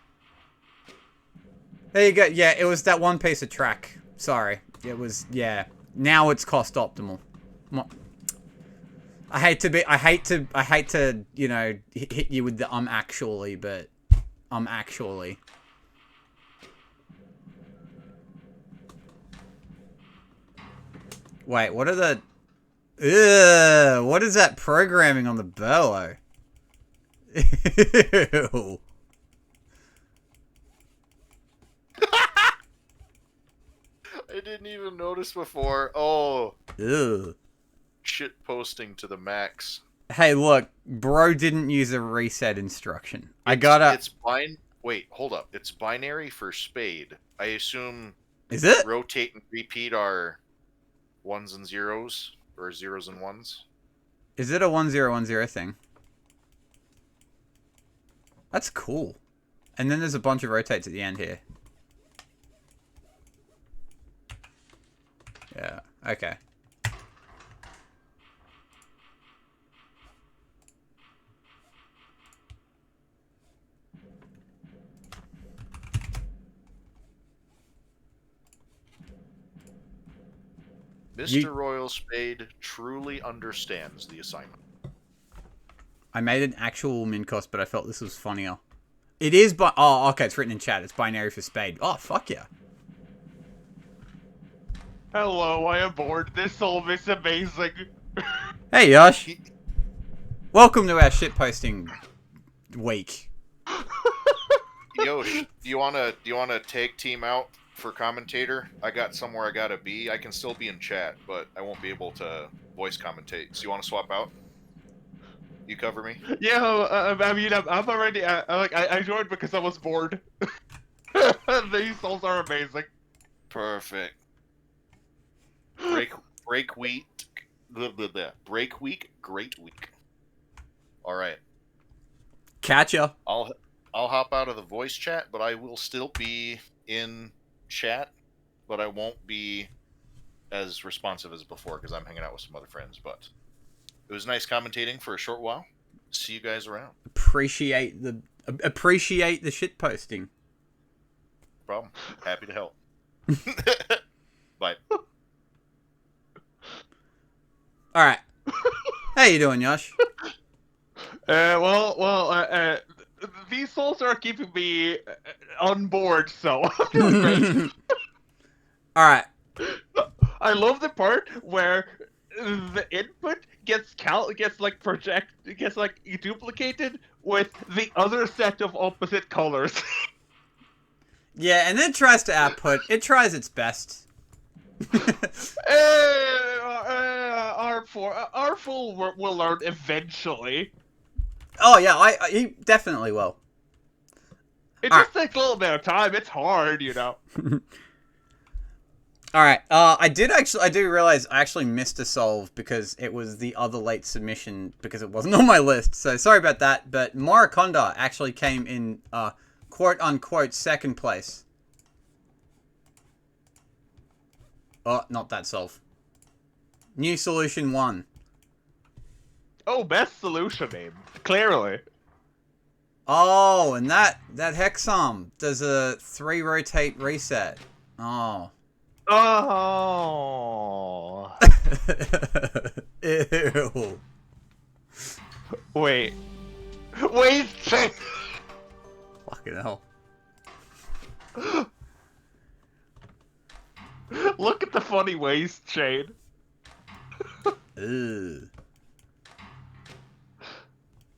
There you go. Yeah, it was that one piece of track. Sorry, it was. Yeah. Now it's cost optimal. I hate to, you know, hit you with the actually, but actually. Wait, what are the... Ugh, what is that programming on the bellow? Ew. I didn't even notice before. Oh. Ew. Shit posting to the max. Hey, look, bro didn't use a reset instruction. Wait, hold up. It's binary for spade. I assume. Is it? Rotate and repeat are 1s and 0s, or 0s and 1s. Is it a 1010 thing? That's cool. And then there's a bunch of rotates at the end here. Yeah, okay. Mr. Royal Spade truly understands the assignment. I made an actual min cost, but I felt this was funnier. It is oh, okay, it's written in chat. It's binary for spade. Oh, fuck yeah. Hello, I am bored. This solve is amazing. Hey, Yosh. Welcome to our shitposting week. Yosh, do you wanna tag team out for commentator? I got somewhere I gotta be. I can still be in chat, but I won't be able to voice commentate. So you want to swap out? You cover me? Yeah, I mean, I'm already. I joined because I was bored. These solves are amazing. Perfect. Break week. Blah, blah, blah. Break week. Great week. All right. Catch ya. I'll hop out of the voice chat, but I will still be in chat, but I won't be as responsive as before because I'm hanging out with some other friends. But it was nice commentating for a short while. See you guys around. Appreciate the shit posting. No problem. Happy to help. Bye. All right. How you doing, Yosh? These souls are keeping me on board, so I'm doing great. All right. I love the part where the input gets duplicated with the other set of opposite colors. Yeah, and then it tries to output. It tries its best. R4 will learn eventually. Oh yeah, he definitely will. It just takes a little bit of time. It's hard, you know. All right. I do realize I actually missed a solve because it was the other late submission because it wasn't on my list. So sorry about that. But Maraconda actually came in quote unquote second place. Oh, not that solve. New solution 1. Oh, best solution name. Clearly. Oh, and that hex arm does a 3 rotate reset. Oh. Oh. Ew. Wait. Wait. Fucking hell. Look at the funny waist chain. Ugh.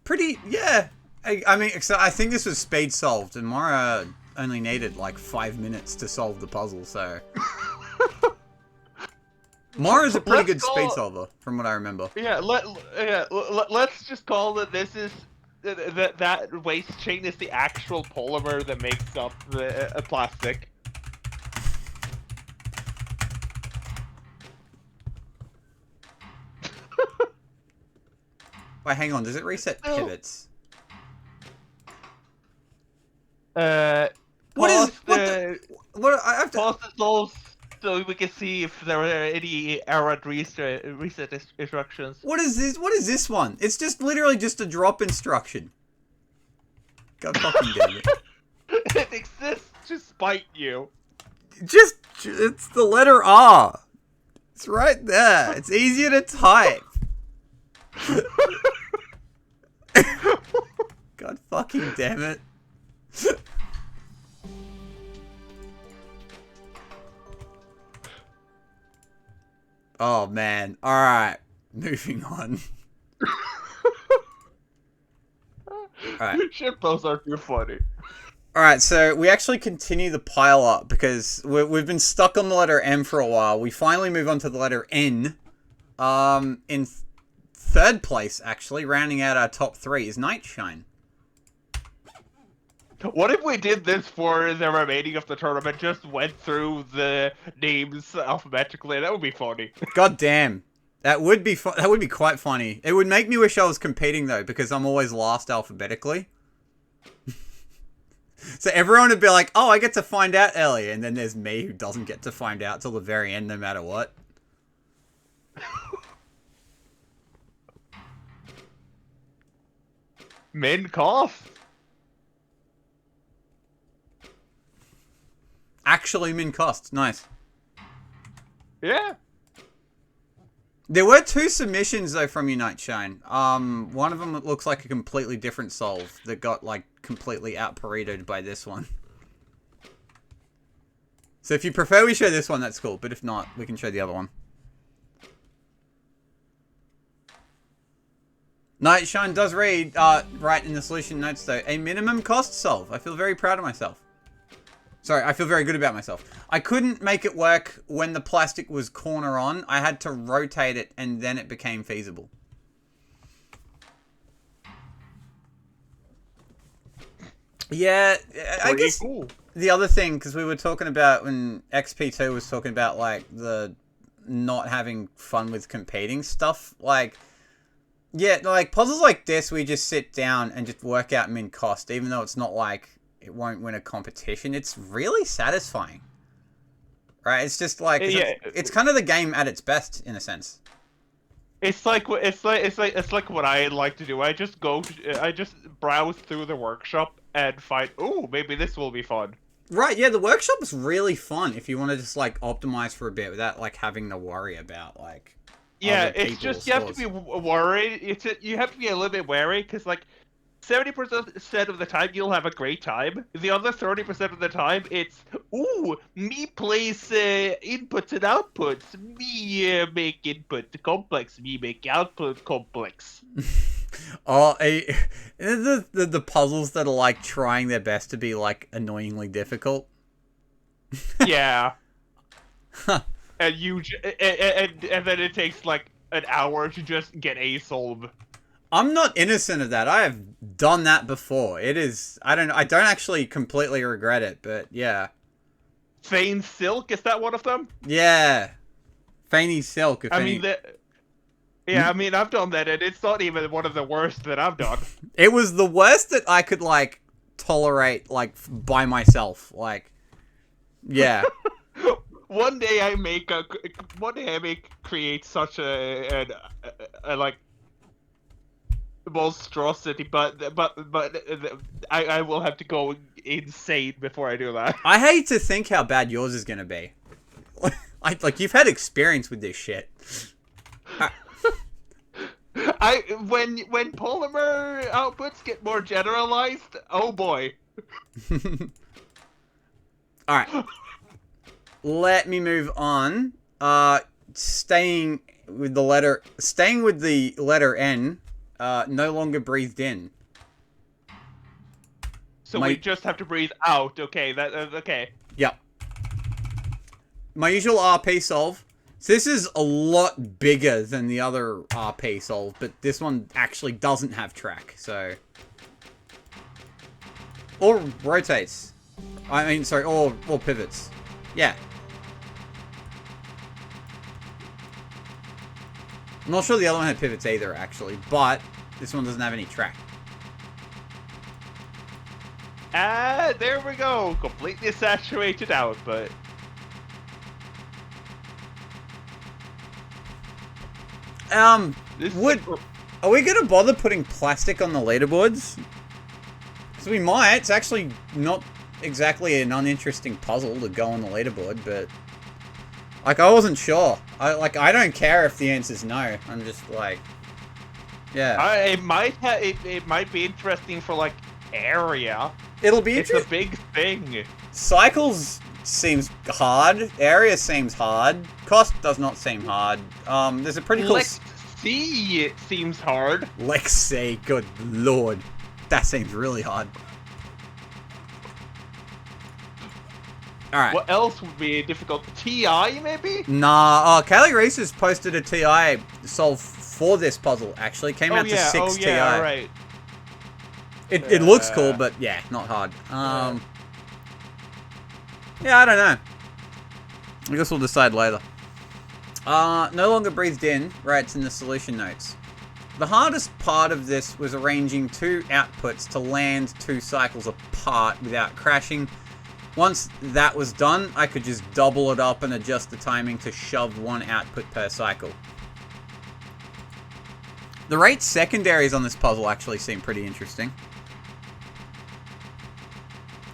Pretty, yeah. I mean, so I think this was speed solved, and Mara only needed like 5 minutes to solve the puzzle, so. Mara's a pretty good speed solver, from what I remember. Yeah, let's just call it this is that waist chain is the actual polymer that makes up the plastic. Wait, hang on, does it reset pivots? What is what I have to pause the solves so we can see if there are any error reset instructions. What is this? What is this one? It's just literally just a drop instruction. God fucking damn it. It exists to spite you. It's the letter R. It's right there. It's easier to type. God fucking damn it. Oh man. Alright. Moving on. Alright. Shitposts are too funny. Alright, so we actually continue the pile up because we've been stuck on the letter M for a while. We finally move on to the letter N. In third place, actually, rounding out our top 3 is Nightshine. What if we did this for the remaining of the tournament, just went through the names alphabetically? That would be funny. God damn. That would be that would be quite funny. It would make me wish I was competing though, because I'm always last alphabetically. So everyone would be like, "Oh, I get to find out early," and then there's me who doesn't get to find out till the very end, no matter what. Min cost. Actually, min cost. Nice. Yeah. There were 2 submissions though from you, Nightshine. One of them looks like a completely different solve that got like completely out burritoed by this one. So if you prefer we show this one, that's cool. But if not, we can show the other one. Nightshine does read, right in the solution notes though, a minimum cost solve. I feel very proud of myself. Sorry, I feel very good about myself. I couldn't make it work when the plastic was corner on. I had to rotate it and then it became feasible. Yeah, I guess cool. The other thing, because we were talking about when XP2 was talking about like the not having fun with competing stuff, like, yeah, like puzzles like this, we just sit down and just work out min cost, even though it's not like it won't win a competition. It's really satisfying, right? It's just like it's kind of the game at its best in a sense. It's like what I like to do. I just browse through the workshop and find, oh, maybe this will be fun. Right? Yeah, the workshop is really fun if you want to just like optimize for a bit without like having to worry about like. Yeah, it's just you have to be worried. You have to be a little bit wary because like 70% of the time you'll have a great time. The other 30% of the time it's, ooh, me place inputs and outputs. Me make input complex. Me make output complex. Oh, the puzzles that are like trying their best to be like annoyingly difficult. Yeah. And and then it takes like an hour to just get a solve. I'm not innocent of that. I have done that before. It is, I don't actually completely regret it, but yeah. Feign Silk, is that one of them? Yeah. Feigny Silk. I mean, I've done that, and it's not even one of the worst that I've done. It was the worst that I could, like, tolerate, like, by myself. Like, yeah. One day I create such a like monstrosity, but I will have to go insane before I do that. I hate to think how bad yours is gonna be. Like you've had experience with this shit. When polymer outputs get more generalized, oh boy. All right. Let me move on. Staying with the letter N. No longer breathed in. So we just have to breathe out. Okay, okay. Yep. My usual RP solve. So this is a lot bigger than the other RP solve, but this one actually doesn't have track, so... Or rotates. I mean, sorry, or pivots. Yeah. I'm not sure the other one had pivots either, actually, but this one doesn't have any track. There we go. Completely saturated output. Are we gonna bother putting plastic on the leaderboards? Because we might. It's actually not exactly an uninteresting puzzle to go on the leaderboard, but... Like, I wasn't sure. I don't care if the answer's no. I'm just like... Yeah. It might be interesting for, like, area. It'll be interesting. It's a big thing. Cycles seems hard. Area seems hard. Cost does not seem hard. There's a pretty cool... C seems hard. Lexi, good lord. That seems really hard. Alright. What else would be difficult? TI, maybe? Nah, Callie Reese's posted a TI solve for this puzzle, actually. Came out to 6 TI. Right. It looks cool, but yeah, not hard. Yeah, I don't know. I guess we'll decide later. No longer breathed in, writes in the solution notes. The hardest part of this was arranging two outputs to land 2 cycles apart without crashing. Once that was done, I could just double it up and adjust the timing to shove 1 output per cycle. The rate secondaries on this puzzle actually seem pretty interesting.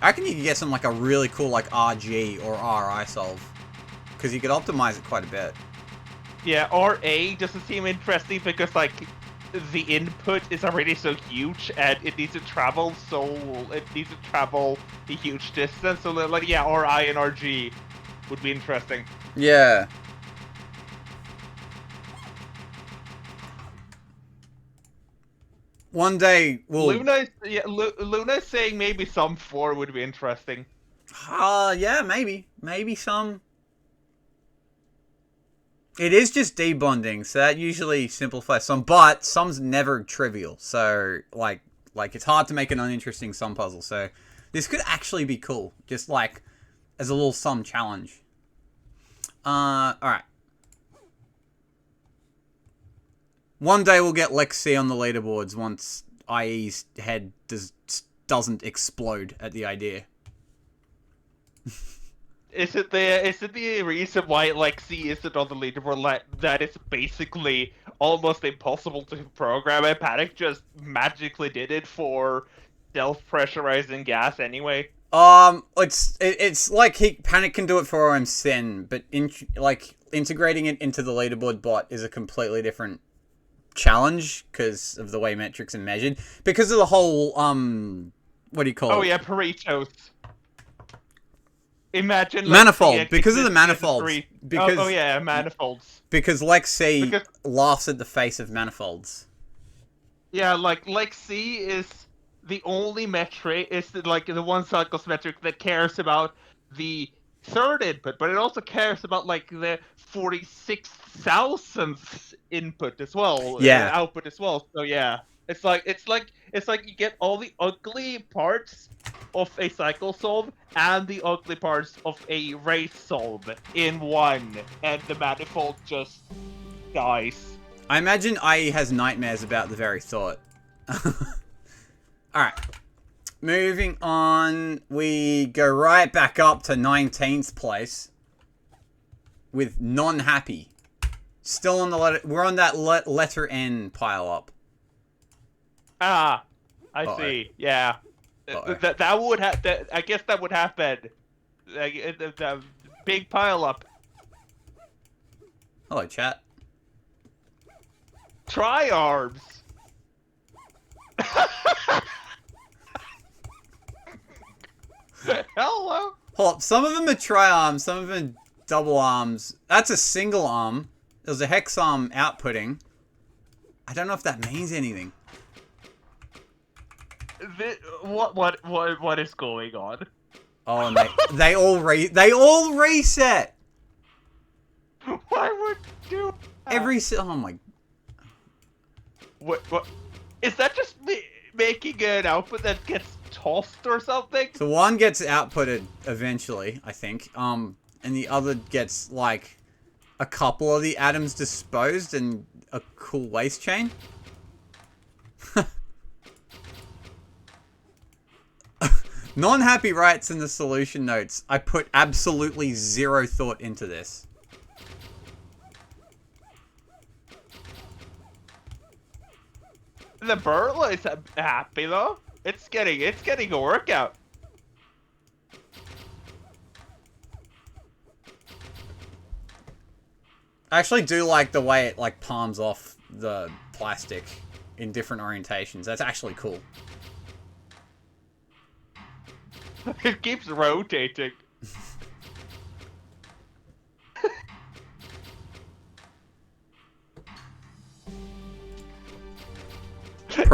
I reckon you could get some like a really cool like RG or RI solve. Because you could optimize it quite a bit. Yeah, RA doesn't seem interesting because like the input is already so huge and it needs to travel a huge distance. So like yeah, RI and RG would be interesting. Yeah. One day we'll... Luna's saying maybe some 4 would be interesting. Yeah, maybe. Maybe some. It is just debonding, so that usually simplifies some, but some's never trivial. So, like it's hard to make an uninteresting sum puzzle. So, this could actually be cool, just like as a little sum challenge. Alright. One day we'll get Lexi on the leaderboards once IE's head doesn't explode at the idea. Is it the reason why Lexi isn't on the leaderboard that it's basically almost impossible to program and Panic just magically did it for self-pressurizing gas anyway? It's like Panic can do it for OM but integrating it into the leaderboard bot is a completely different challenge because of the way metrics are measured. Because of the whole what do you call it? Oh yeah, Paretos. Imagine manifold because of the manifolds. Because yeah, manifolds. Because Lexi laughs at the face of manifolds. Yeah, like Lexi is the only metric. It's the one cycles metric that cares about the third input, but it also cares about like the 46,000th input as well. Yeah, output as well. So yeah, it's like you get all the ugly parts of a cycle solve and the ugly parts of a race solve in one, and the manifold just dies. I imagine IE has nightmares about the very thought. Alright. Moving on, we go right back up to 19th place with non-happy. Still on the letter, we're on that letter N pile up. Ah, I see. Yeah. That would have. I guess that would happen. Like, the big pile up. Hello, chat. Tri-arms. Hello. Hold up. Some of them are tri-arms, some of them are double arms. That's a single arm. There's a hex arm outputting. I don't know if that means anything. What is going on? Oh, and they all reset. Why would you? Oh my. What? Is that just making an output that gets tossed or something? So one gets outputted eventually, I think. And the other gets like a couple of the atoms disposed and a cool waste chain. Non-happy writes in the solution notes, I put absolutely zero thought into this. The Burla is happy though. It's getting a workout. I actually do like the way it like palms off the plastic in different orientations. That's actually cool. It keeps rotating.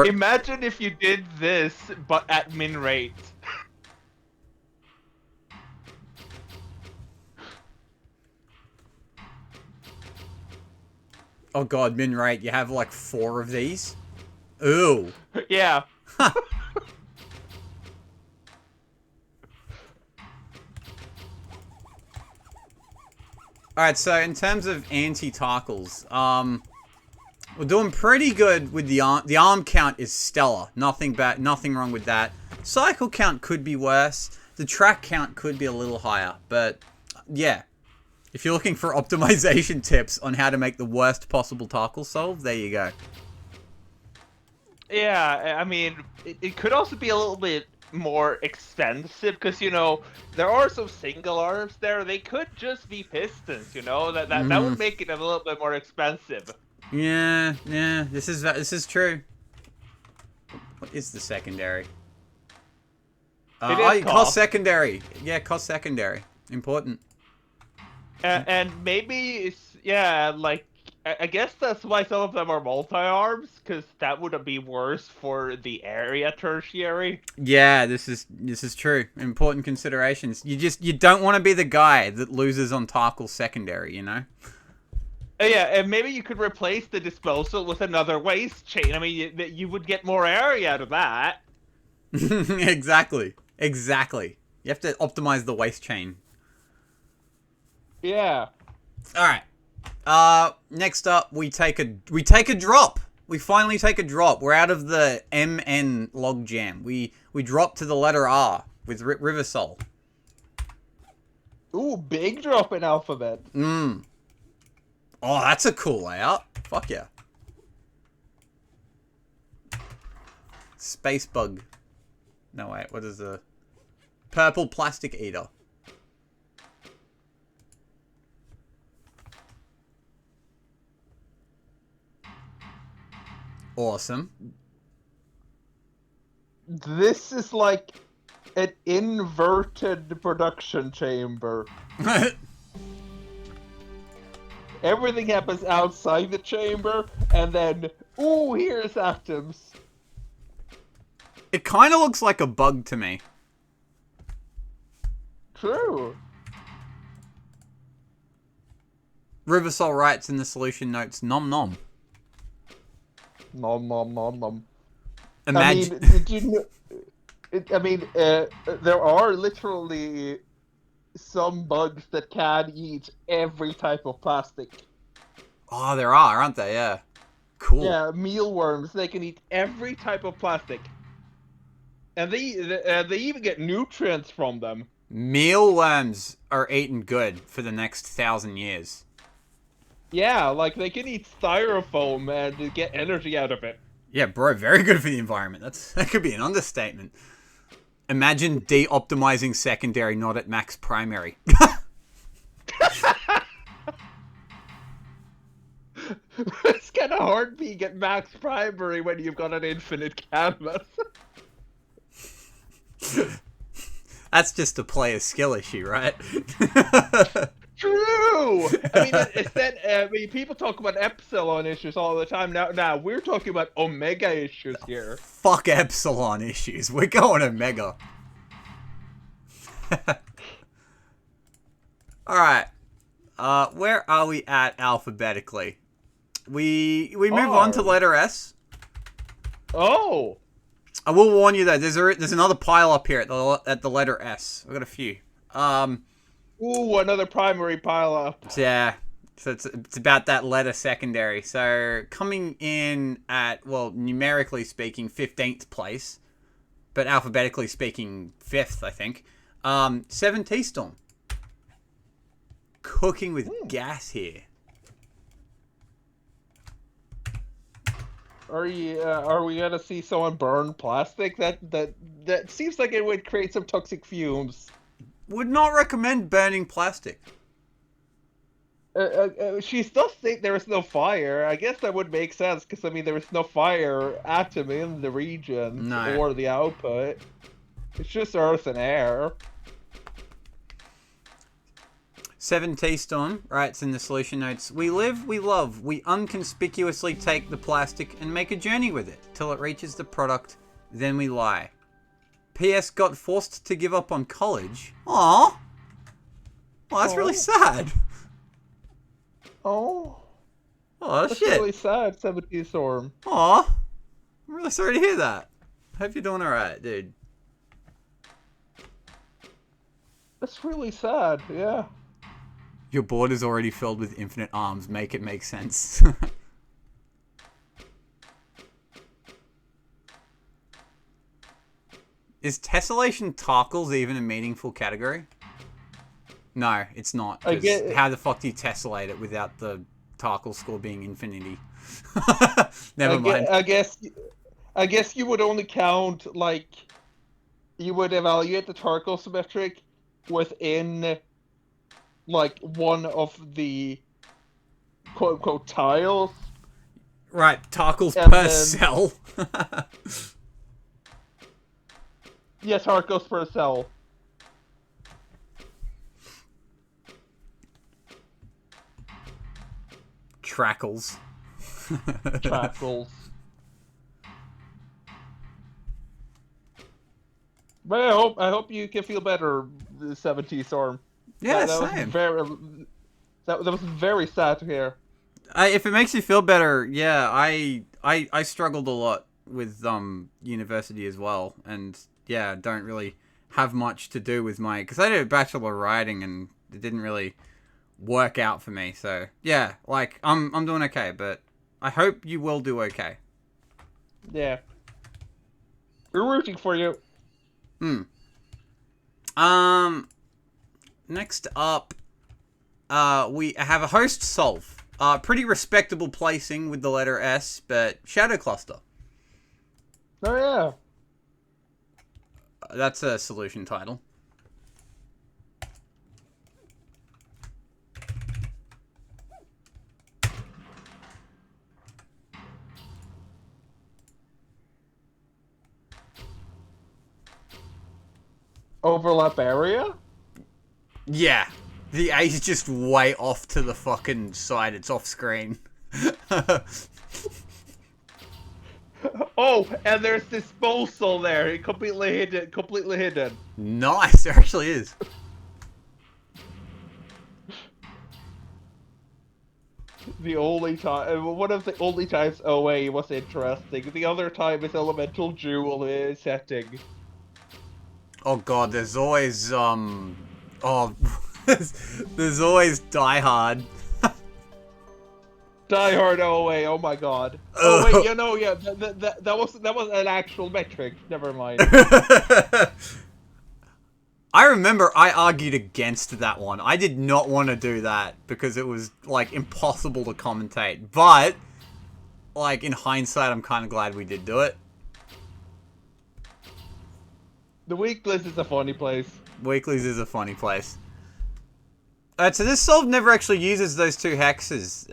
Imagine if you did this, but at min rate. Oh god, min rate, you have like 4 of these? Ooh. Yeah. Alright, so in terms of anti-tackles, we're doing pretty good with the arm. The arm count is stellar. Nothing bad, nothing wrong with that. Cycle count could be worse. The track count could be a little higher, but yeah. If you're looking for optimization tips on how to make the worst possible tackle solve, there you go. Yeah, I mean, it could also be a little bit more expensive because, you know, there are some single arms there. They could just be pistons, you know? That would make it a little bit more expensive. Yeah, this is true. What is the secondary? It is cost secondary. Yeah, cost secondary. Important. And maybe it's, yeah, like, I guess that's why some of them are multi-arms, because that would be worse for the area tertiary. Yeah, this is true. Important considerations. You don't want to be the guy that loses on tackle secondary, you know? Yeah, and maybe you could replace the disposal with another waste chain. I mean, you would get more area out of that. Exactly. You have to optimize the waste chain. Yeah. Alright. Next up, we take a drop. We finally take a drop. We're out of the MN logjam. We drop to the letter R with Riversol. Ooh, big drop in alphabet. Oh, that's a cool layout. Fuck yeah. Space bug. No, wait. What is the... Purple plastic eater. Awesome. This is like an inverted production chamber. Everything happens outside the chamber, and then, ooh, here's atoms. It kind of looks like a bug to me. True. Riversol writes in the solution notes, nom nom. Nom nom nom nom. Imagine. I mean, did you know? There are literally some bugs that can eat every type of plastic. Oh, there are, aren't they? Yeah. Cool. Yeah, mealworms. They can eat every type of plastic, and they even get nutrients from them. Mealworms are eaten good for the next 1,000 years. Yeah, like they can eat styrofoam and get energy out of it. Yeah, bro, very good for the environment. That could be an understatement. Imagine de-optimizing secondary, not at max primary. It's kind of hard being at max primary when you've got an infinite canvas. That's just a player skill issue, right? True. I mean, people talk about epsilon issues all the time. Now we're talking about omega issues here. Fuck epsilon issues. We're going omega. All right. Where are we at alphabetically? We move on to letter S. Oh. I will warn you though. There's another pile up here at the letter S. I've got a few. Ooh, another primary pile up. Yeah. So it's about that letter secondary. So coming in at, well, numerically speaking, 15th place, but alphabetically speaking, 5th, I think. 7T Storm. Cooking with gas here. Are we gonna see someone burn plastic? That seems like it would create some toxic fumes. Would not recommend burning plastic. She does think there is no fire. I guess that would make sense, because I mean there is no fire atom in the region or the output. It's just earth and air. 7T Storm writes in the solution notes, "We live, we love, we unconspicuously take the plastic and make a journey with it till it reaches the product, then we lie. P.S. got forced to give up on college." Aww. Well, that's really sad. Oh. Oh, that's shit. really sad, 7T Storm. Aw. I'm really sorry to hear that. Hope you're doing alright, dude. That's really sad, yeah. Your board is already filled with infinite arms. Make it make sense. Is tessellation Tarkles even a meaningful category? No, it's not. How the fuck do you tessellate it without the Tarkle score being infinity? Never mind. I guess you would only count, like, you would evaluate the Tarkle symmetric within, like, one of the quote-unquote tiles. Right, Tarkles per cell. Yes, Tarkles per cell. Trackles. Trackles. But I hope you can feel better, 7T Storm. Yeah, that same. That was very sad to hear. If it makes you feel better, yeah, I struggled a lot with university as well, and yeah, don't really have much to do with because I did a bachelor of writing and it didn't really work out for me. So yeah, like I'm doing okay, but I hope you will do okay. Yeah, we're rooting for you. Next up, we have a host solve. Pretty respectable placing with the letter S, but Shadow Cluster. Oh yeah. That's a solution title. Overlap area? Yeah. The A is just way off to the fucking side. It's off screen. Oh, and there's disposal there. Completely hidden. Nice. There actually is. The only time, one of the only times OA was interesting. The other time is Elemental Jewel setting. Oh god, there's always there's always Die Hard. Die Hard OA, oh my god. Oh wait, yeah, that was an actual metric. Never mind. I remember I argued against that one. I did not want to do that because it was like impossible to commentate. But like in hindsight, I'm kind of glad we did do it. The weeklies is a funny place. Weeklies is a funny place. Alright, so this solve never actually uses those two hexes,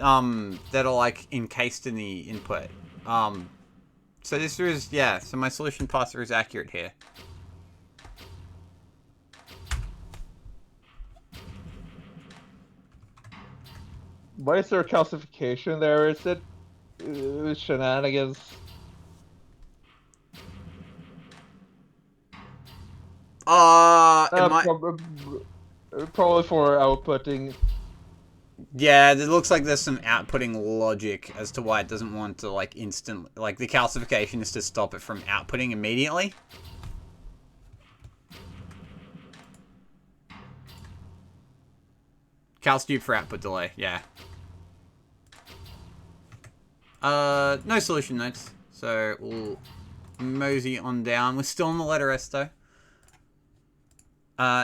that are, like, encased in the input. So this is, yeah, so my solution parser is accurate here. Why is there a calcification there? Is it shenanigans? Probably for outputting. Yeah, it looks like there's some outputting logic as to why it doesn't want to, like, instantly... Like, the calcification is to stop it from outputting immediately. Calstube for output delay, yeah. No solution notes, so we'll mosey on down. We're still on the letter S, though.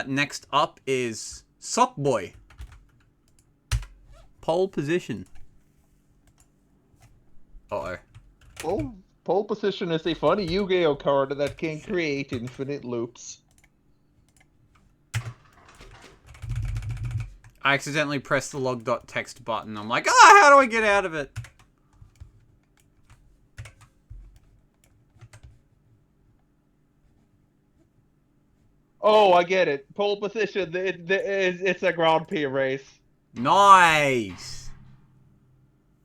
Next up is Sock Boy. Pole position. Uh-oh. Oh, pole position is a funny Yu-Gi-Oh card that can create infinite loops. I accidentally pressed the log.txt button. I'm like, ah, how do I get out of it? Oh, I get it. Pole position, it's a Grand Prix race. Nice!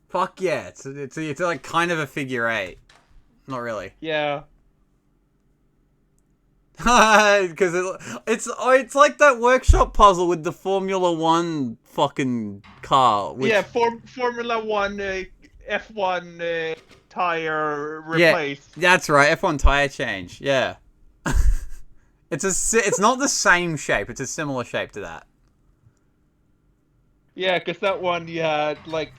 Fuck yeah. It's like kind of a figure eight. Not really. Yeah. Because it's like that workshop puzzle with the Formula 1 fucking car. Which... Yeah, Formula 1 F1 tire replace. Yeah, that's right. F1 tire change. Yeah. It's not the same shape. It's a similar shape to that. Yeah, because that one you had, like,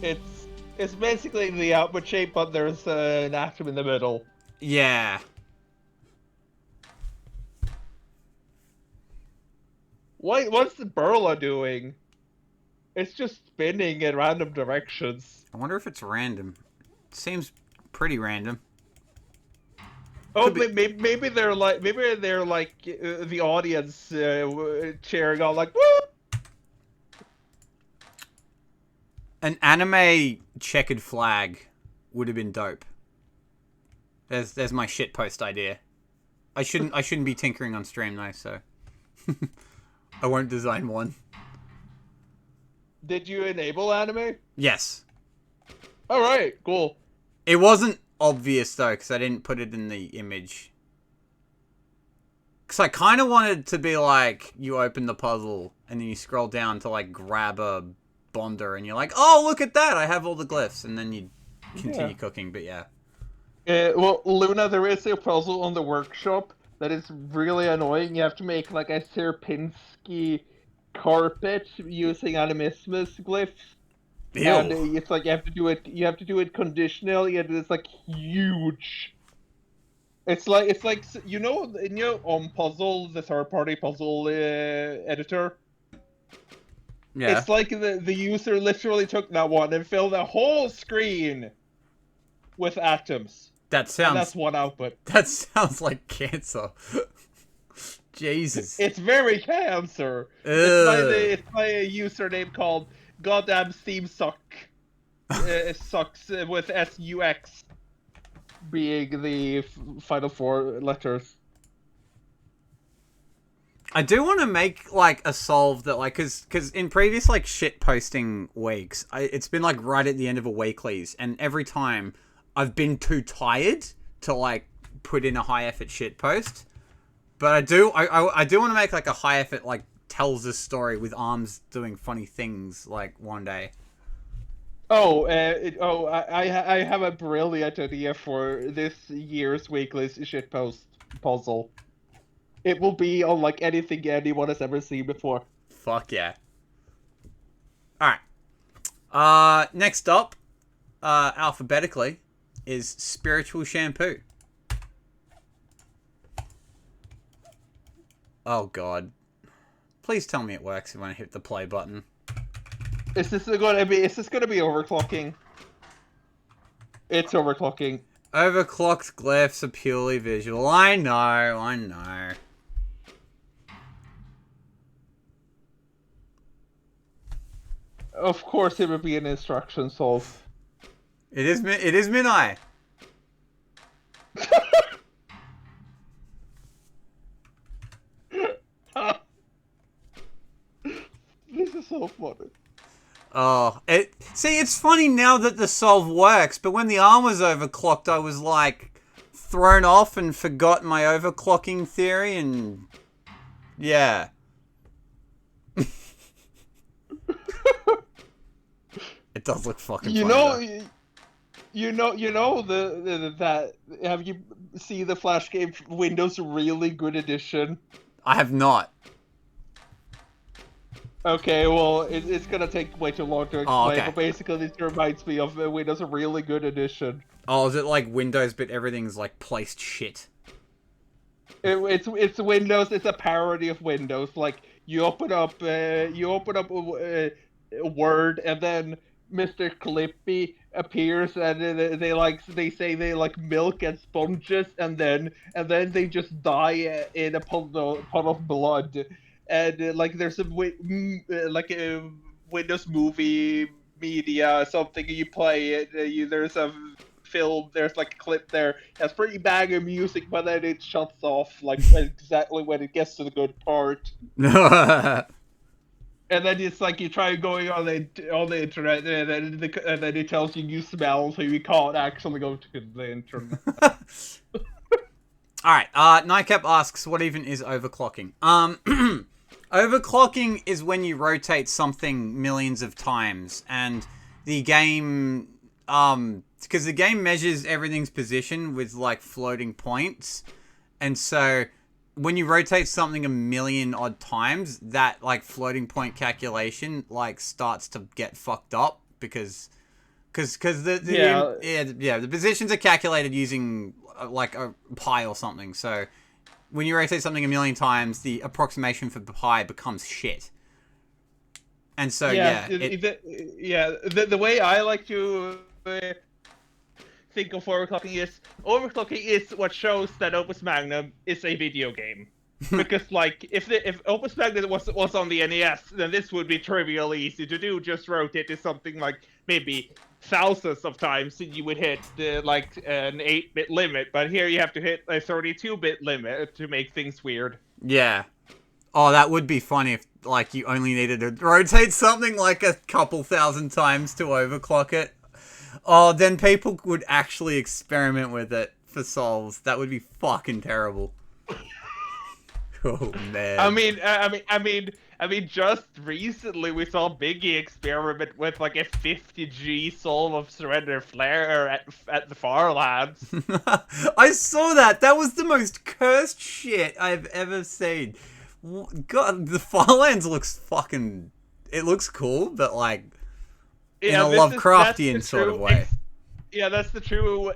it's basically the output shape, but there's an atom in the middle. Yeah. What's the Burla doing? It's just spinning in random directions. I wonder if it's random. It seems pretty random. Oh, maybe they're like the audience cheering on like woo. An anime checkered flag would have been dope. There's my shitpost idea. I shouldn't be tinkering on stream though, so I won't design one. Did you enable anime? Yes. All right, cool. It wasn't obvious though, because I didn't put it in the image. Because I kind of wanted to be like, you open the puzzle and then you scroll down to like grab a bonder and you're like, oh, look at that, I have all the glyphs, and then you continue cooking, but yeah. Well, Luna, there is a puzzle on the workshop that is really annoying. You have to make like a Sierpinski carpet using animismus glyphs. Ew. And it's like you have to do it conditionally, and it's like huge. It's like you know Puzzle, the third-party puzzle editor. Yeah. It's like the user literally took that one and filled a whole screen with atoms. That sounds. And that's one output. That sounds like cancer. Jesus. It's very cancer. It's by a username called Goddamn Steam Suck. It sucks with SUX being the final four letters. I do want to make, like, a solve that, like, because in previous, like, shit posting weeks, it's been, like, right at the end of a weeklies, and every time I've been too tired to, like, put in a high-effort shit post. But I do want to make, like, a high-effort, like, tells a story with arms doing funny things, like, one day. I have a brilliant idea for this year's weekly's shit post puzzle. It will be unlike anything anyone has ever seen before. Fuck yeah. Alright. Next up, alphabetically, is Spiritual Shampoo. Oh god. Please tell me it works when I hit the play button. Is this gonna be overclocking? It's overclocking. Overclocked glyphs are purely visual. I know. Of course, it would be an instruction solve. It is Minai. This is so funny. Oh, it's funny now that the solve works, but when the arm was overclocked, I was like thrown off and forgot my overclocking theory, and yeah. It does look fucking funny. You know that have you seen the Flash game Windows Really Good Edition? I have not. Okay, well, it's gonna take way too long to explain, okay. but basically this reminds me of Windows Really Good Edition. Oh, is it like Windows, but everything's like placed shit? It's Windows. It's a parody of Windows. Like you open up Word, and then Mr. Clippy appears, and they say they like milk and sponges, and then they just die in a pot of blood. And like there's a like a Windows movie media something you play it. There's a film. There's like a clip there. It's pretty banger music, but then it shuts off like exactly when it gets to the good part. And then it's like you try going on the internet, and then it tells you smell, so you can't actually go to the internet. All right. Nightcap asks, "What even is overclocking?" Overclocking is when you rotate something millions of times, and the game, because the game measures everything's position with like floating points, and so when you rotate something a million odd times, that like floating point calculation like starts to get fucked up because the positions are calculated using like a pi or something. So when you rotate something a million times, the approximation for pi becomes shit. And so the way I like to think of overclocking is what shows that Opus Magnum is a video game. Because like if Opus Magnum was on the NES, then this would be trivially easy to do. Just rotate to something like maybe thousands of times, and you would hit like an 8-bit limit. But here you have to hit a 32-bit limit to make things weird. Yeah. Oh, that would be funny if like you only needed to rotate something like a couple thousand times to overclock it. Oh, then people would actually experiment with it for solves. That would be fucking terrible. Oh man. I mean, just recently we saw Biggie experiment with like a 50G solve of Surrender Flare at the Farlands. I saw that. That was the most cursed shit I've ever seen. God, the Farlands looks fucking. It looks cool, but like in a Lovecraftian sort of way. That's the true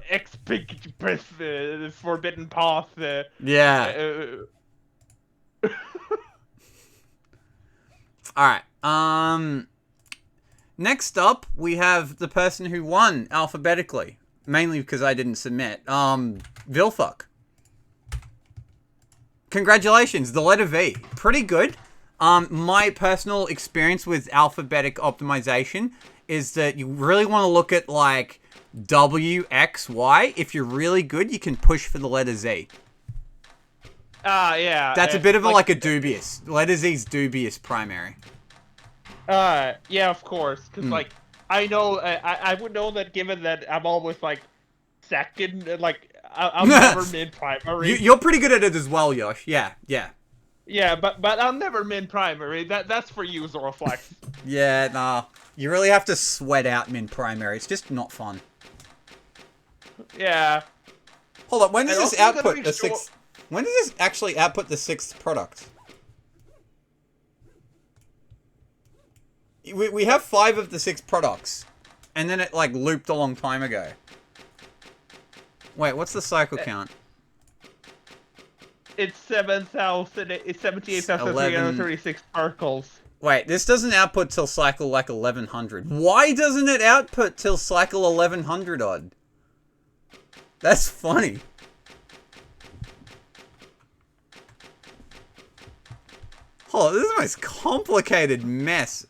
Forbidden Path. Alright, next up, we have the person who won alphabetically. Mainly because I didn't submit. Vilfuck. Congratulations, the letter V. Pretty good. My personal experience with alphabetic optimization is that you really want to look at, like, W, X, Y. If you're really good, you can push for the letter Z. Yeah. That's a bit of a dubious. Letter Z's dubious primary. Yeah, of course. Because, like, I know, I would know that given that I'm always, like, second, like, I'm never mid-primary. You're pretty good at it as well, Yosh. Yeah. Yeah, but I'm never mid-primary. That's for you, Zoroflex. Yeah, nah. You really have to sweat out mid-primary. It's just not fun. Yeah. Hold up, when does this output the sixth... When does this actually output the sixth product? We have 5 of the 6 products. And then it, like, looped a long time ago. Wait, what's the cycle count? It's 78,336 particles. Wait, this doesn't output till cycle, like, 1100. Why doesn't it output till cycle 1100 odd? That's funny. Oh, this is the most complicated mess.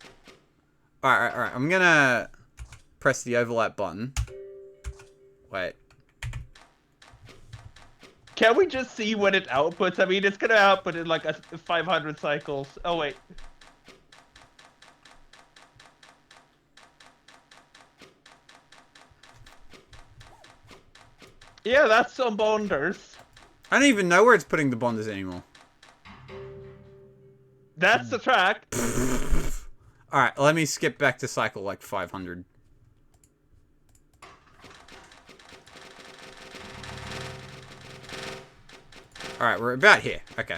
Alright. I'm gonna press the overlap button. Wait. Can we just see when it outputs? I mean, it's gonna output in like 500 cycles. Oh, wait. Yeah, that's some bonders. I don't even know where it's putting the bonders anymore. That's the track. Alright, let me skip back to cycle like 500. Alright, we're about here. Okay.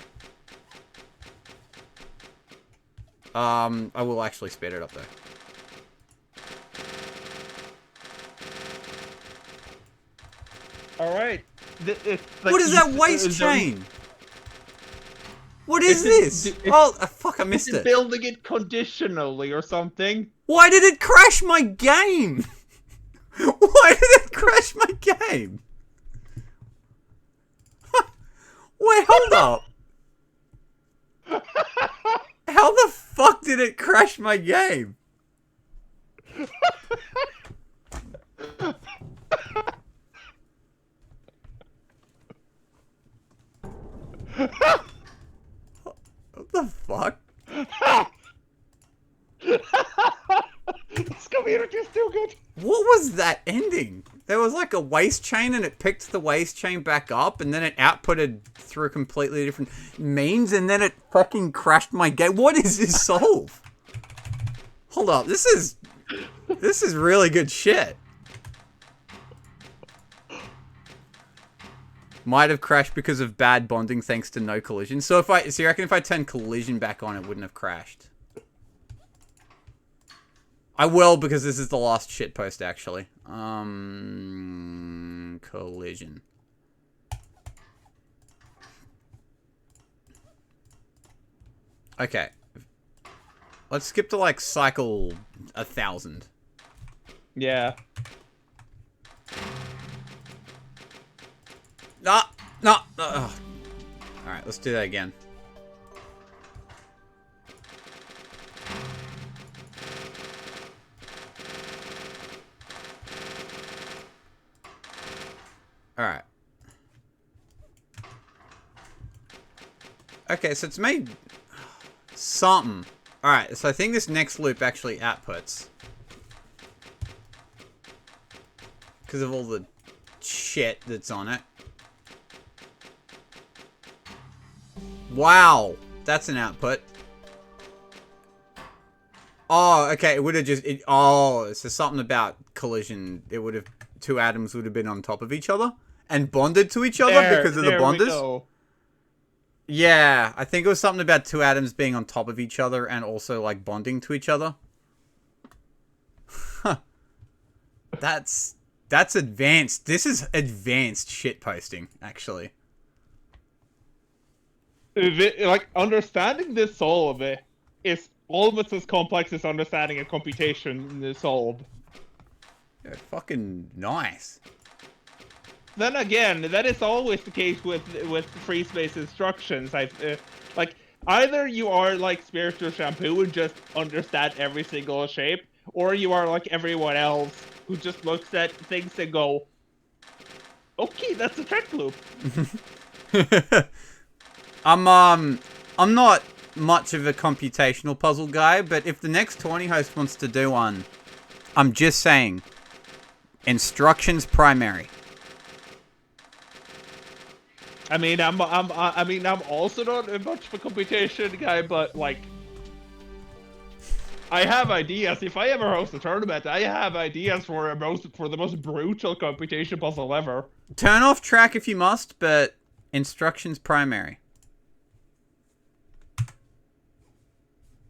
I will actually speed it up though. Alright. What is that waste chain? What is this? Oh, fuck, I missed it. Building it conditionally or something. Why did it crash my game? Why did it crash my game? Wait, hold up. How the fuck did it crash my game? What the fuck? This community is too good. What was that ending? There was like a waste chain and it picked the waste chain back up and then it outputted through completely different means and then it fucking crashed my game. What is this solve? Hold up, this is really good shit. Might have crashed because of bad bonding thanks to no collision. So you reckon if I turn collision back on, it wouldn't have crashed? I will because this is the last shitpost actually. Collision. Okay. Let's skip to like cycle 1000. Yeah. No. Alright, let's do that again. Alright. Okay, so it's made something. Alright, so I think this next loop actually outputs. Because of all the shit that's on it. Wow, that's an output. Oh, okay, it would have just... so something about collision. It would have... Two atoms would have been on top of each other. And bonded to each other because of the bonders. Yeah, I think it was something about two atoms being on top of each other and also, like, bonding to each other. Huh. That's advanced. This is advanced shitposting, actually. Like, understanding this solve is almost as complex as understanding a computation solve. Yeah, fucking nice. Then again, that is always the case with free space instructions. Like, either you are like Spiritual Shampoo and just understand every single shape, or you are like everyone else who just looks at things and go, okay, that's a track loop. I'm not much of a computational puzzle guy, but if the next 20 host wants to do one, I'm just saying, instructions primary. I mean, I'm also not much of a computation guy, but like, I have ideas. If I ever host a tournament, I have ideas for the most brutal computation puzzle ever. Turn off track if you must, but instructions primary.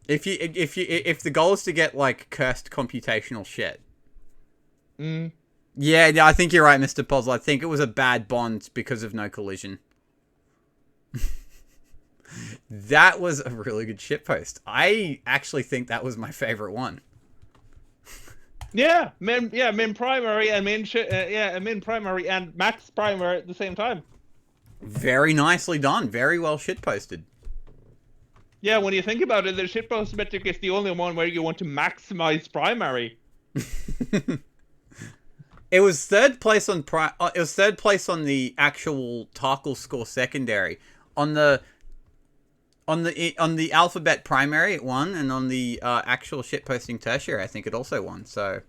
If the goal is to get like cursed computational shit. Yeah, I think you're right, Mr. Puzzle. I think it was a bad bond because of no collision. That was a really good shitpost. I actually think that was my favorite one. Yeah, min primary and min primary and max primary at the same time. Very nicely done. Very well shitposted. Yeah, when you think about it, the shitpost metric is the only one where you want to maximize primary. It was third place on it was third place on the actual Tarkle score secondary. On the alphabet primary it won, and on the actual shitposting tertiary I think it also won. So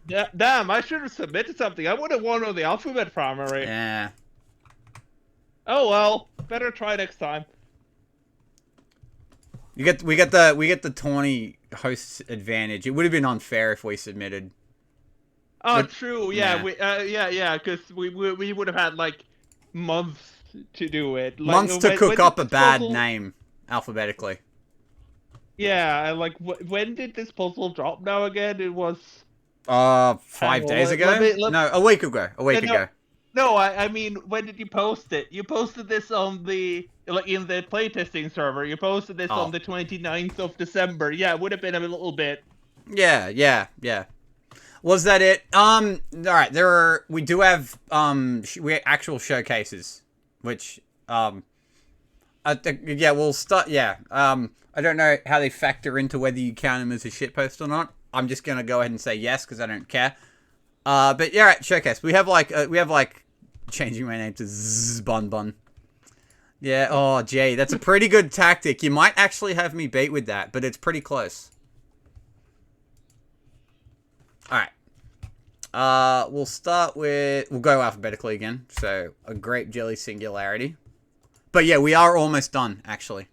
yeah, damn, I should have submitted something. I would have won on the alphabet primary. yeah. Oh well, better try next time. We get the tawny host advantage. It would have been unfair if we submitted. Oh, true. Yeah, because we would have had like months to do it. Like, months to cook up a bad name alphabetically. Yeah, like when did this puzzle drop now again? It was 5 days ago. No, a week ago. No, I mean, when did you post it? You posted this on the in the playtesting server. You posted this on the 29th of December. Yeah, it would have been a little bit. Yeah. Was that it? All right. We do have actual showcases, which we'll start. Yeah. I don't know how they factor into whether you count them as a shitpost or not. I'm just gonna go ahead and say yes because I don't care. But yeah, right, showcase. We have like changing my name to Bun. Yeah. Oh, Jay, that's a pretty good tactic. You might actually have me beat with that, but it's pretty close. All right. We'll go alphabetically again. So a grape jelly singularity. But yeah, we are almost done actually.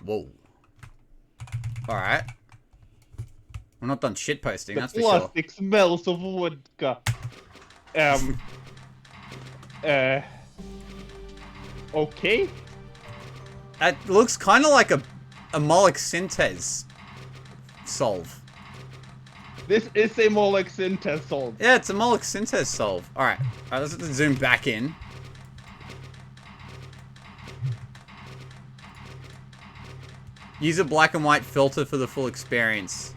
Whoa. All right. We're not done shitposting, that's for sure. The plastic smells of vodka. Okay. It looks kind of like a Moloch Synthes solve. This is a Moloch Synthes solve. Yeah, it's a Moloch Synthes solve. Alright, let's have to zoom back in. Use a black and white filter for the full experience.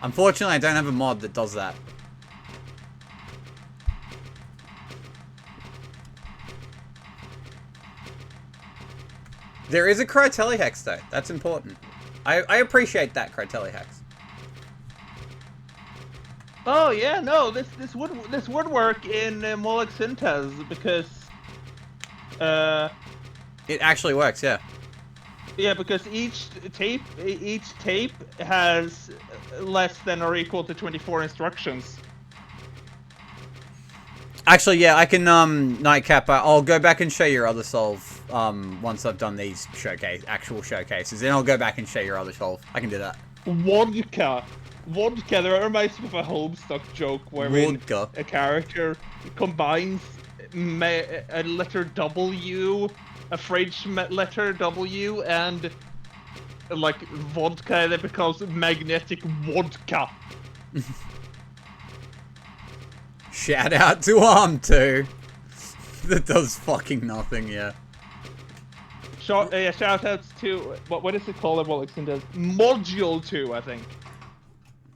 Unfortunately, I don't have a mod that does that. There is a Critelli hex, though. That's important. I appreciate that, Critelli hex. Oh yeah, no, this would work in Moloch Synthes because it actually works, yeah. Yeah, because each tape has less than or equal to 24 instructions. Actually, yeah, I can Nightcap. I'll go back and show your other solve once I've done these actual showcases. Then I'll go back and show your other solve. I can do that. Vodka. That reminds me of a Homestuck joke where a character combines a letter W, a French letter W, and like vodka, and it becomes magnetic vodka. Shout out to Arm 2. That does fucking nothing, yeah. Shout outs to what is it called? Module 2, I think.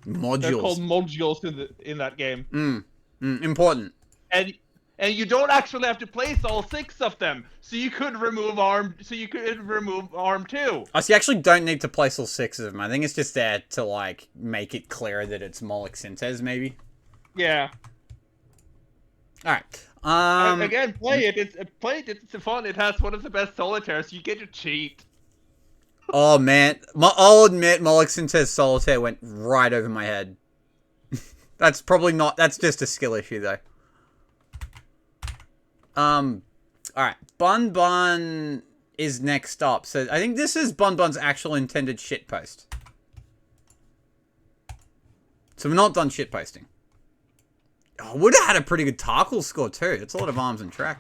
Modules. They're called modules in that game. Important. And you don't actually have to place all 6 of them, so you could remove arm. So you could remove arm 2. Oh, so you actually don't need to place all 6 of them. I think it's just there to like make it clearer that it's Moloch Synthes, maybe. Yeah. All right. Again, play it. It's fun. It has one of the best solitaires. You get to cheat. Oh man, I'll admit Moloch Synthes Solitaire went right over my head. That's probably not. That's just a skill issue though. All right, Bun is next up. So I think this is Bun's actual intended shitpost. So we're not done shitposting. Oh, would have had a pretty good Tarkle score too. It's a lot of arms and track.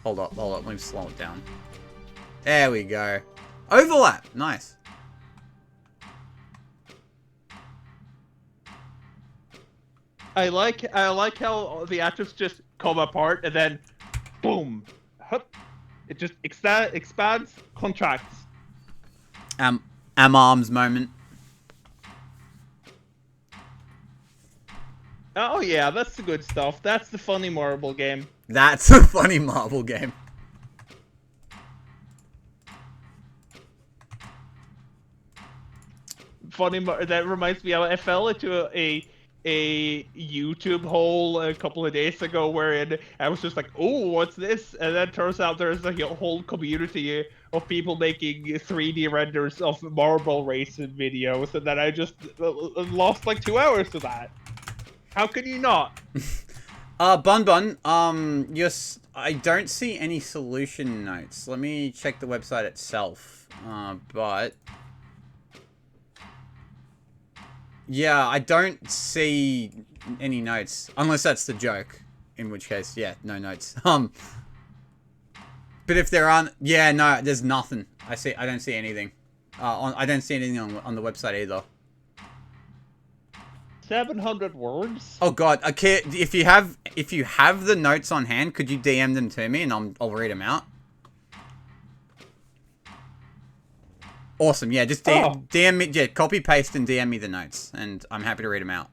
Hold up. Let me slow it down. There we go. Overlap. Nice. I like how the atoms just come apart and then boom. Hup. It just expands, contracts. Arms moment. Oh yeah, that's the good stuff. That's the funny marble game. That's a funny marble game. That reminds me, I fell into a YouTube hole a couple of days ago wherein I was just like, oh, what's this? And then it turns out there's like a whole community of people making 3D renders of marble racing videos, and then I just lost like 2 hours to that. How can you not? Bun, I don't see any solution notes. Let me check the website itself. But yeah, I don't see any notes. Unless that's the joke. In which case, yeah, no notes. But if there aren't, yeah, no, there's nothing. I don't see anything. I don't see anything on the website either. 700 words? Oh god, okay, if you have the notes on hand, could you DM them to me and I'll read them out? Awesome, yeah, just DM me, yeah, copy paste and DM me the notes and I'm happy to read them out.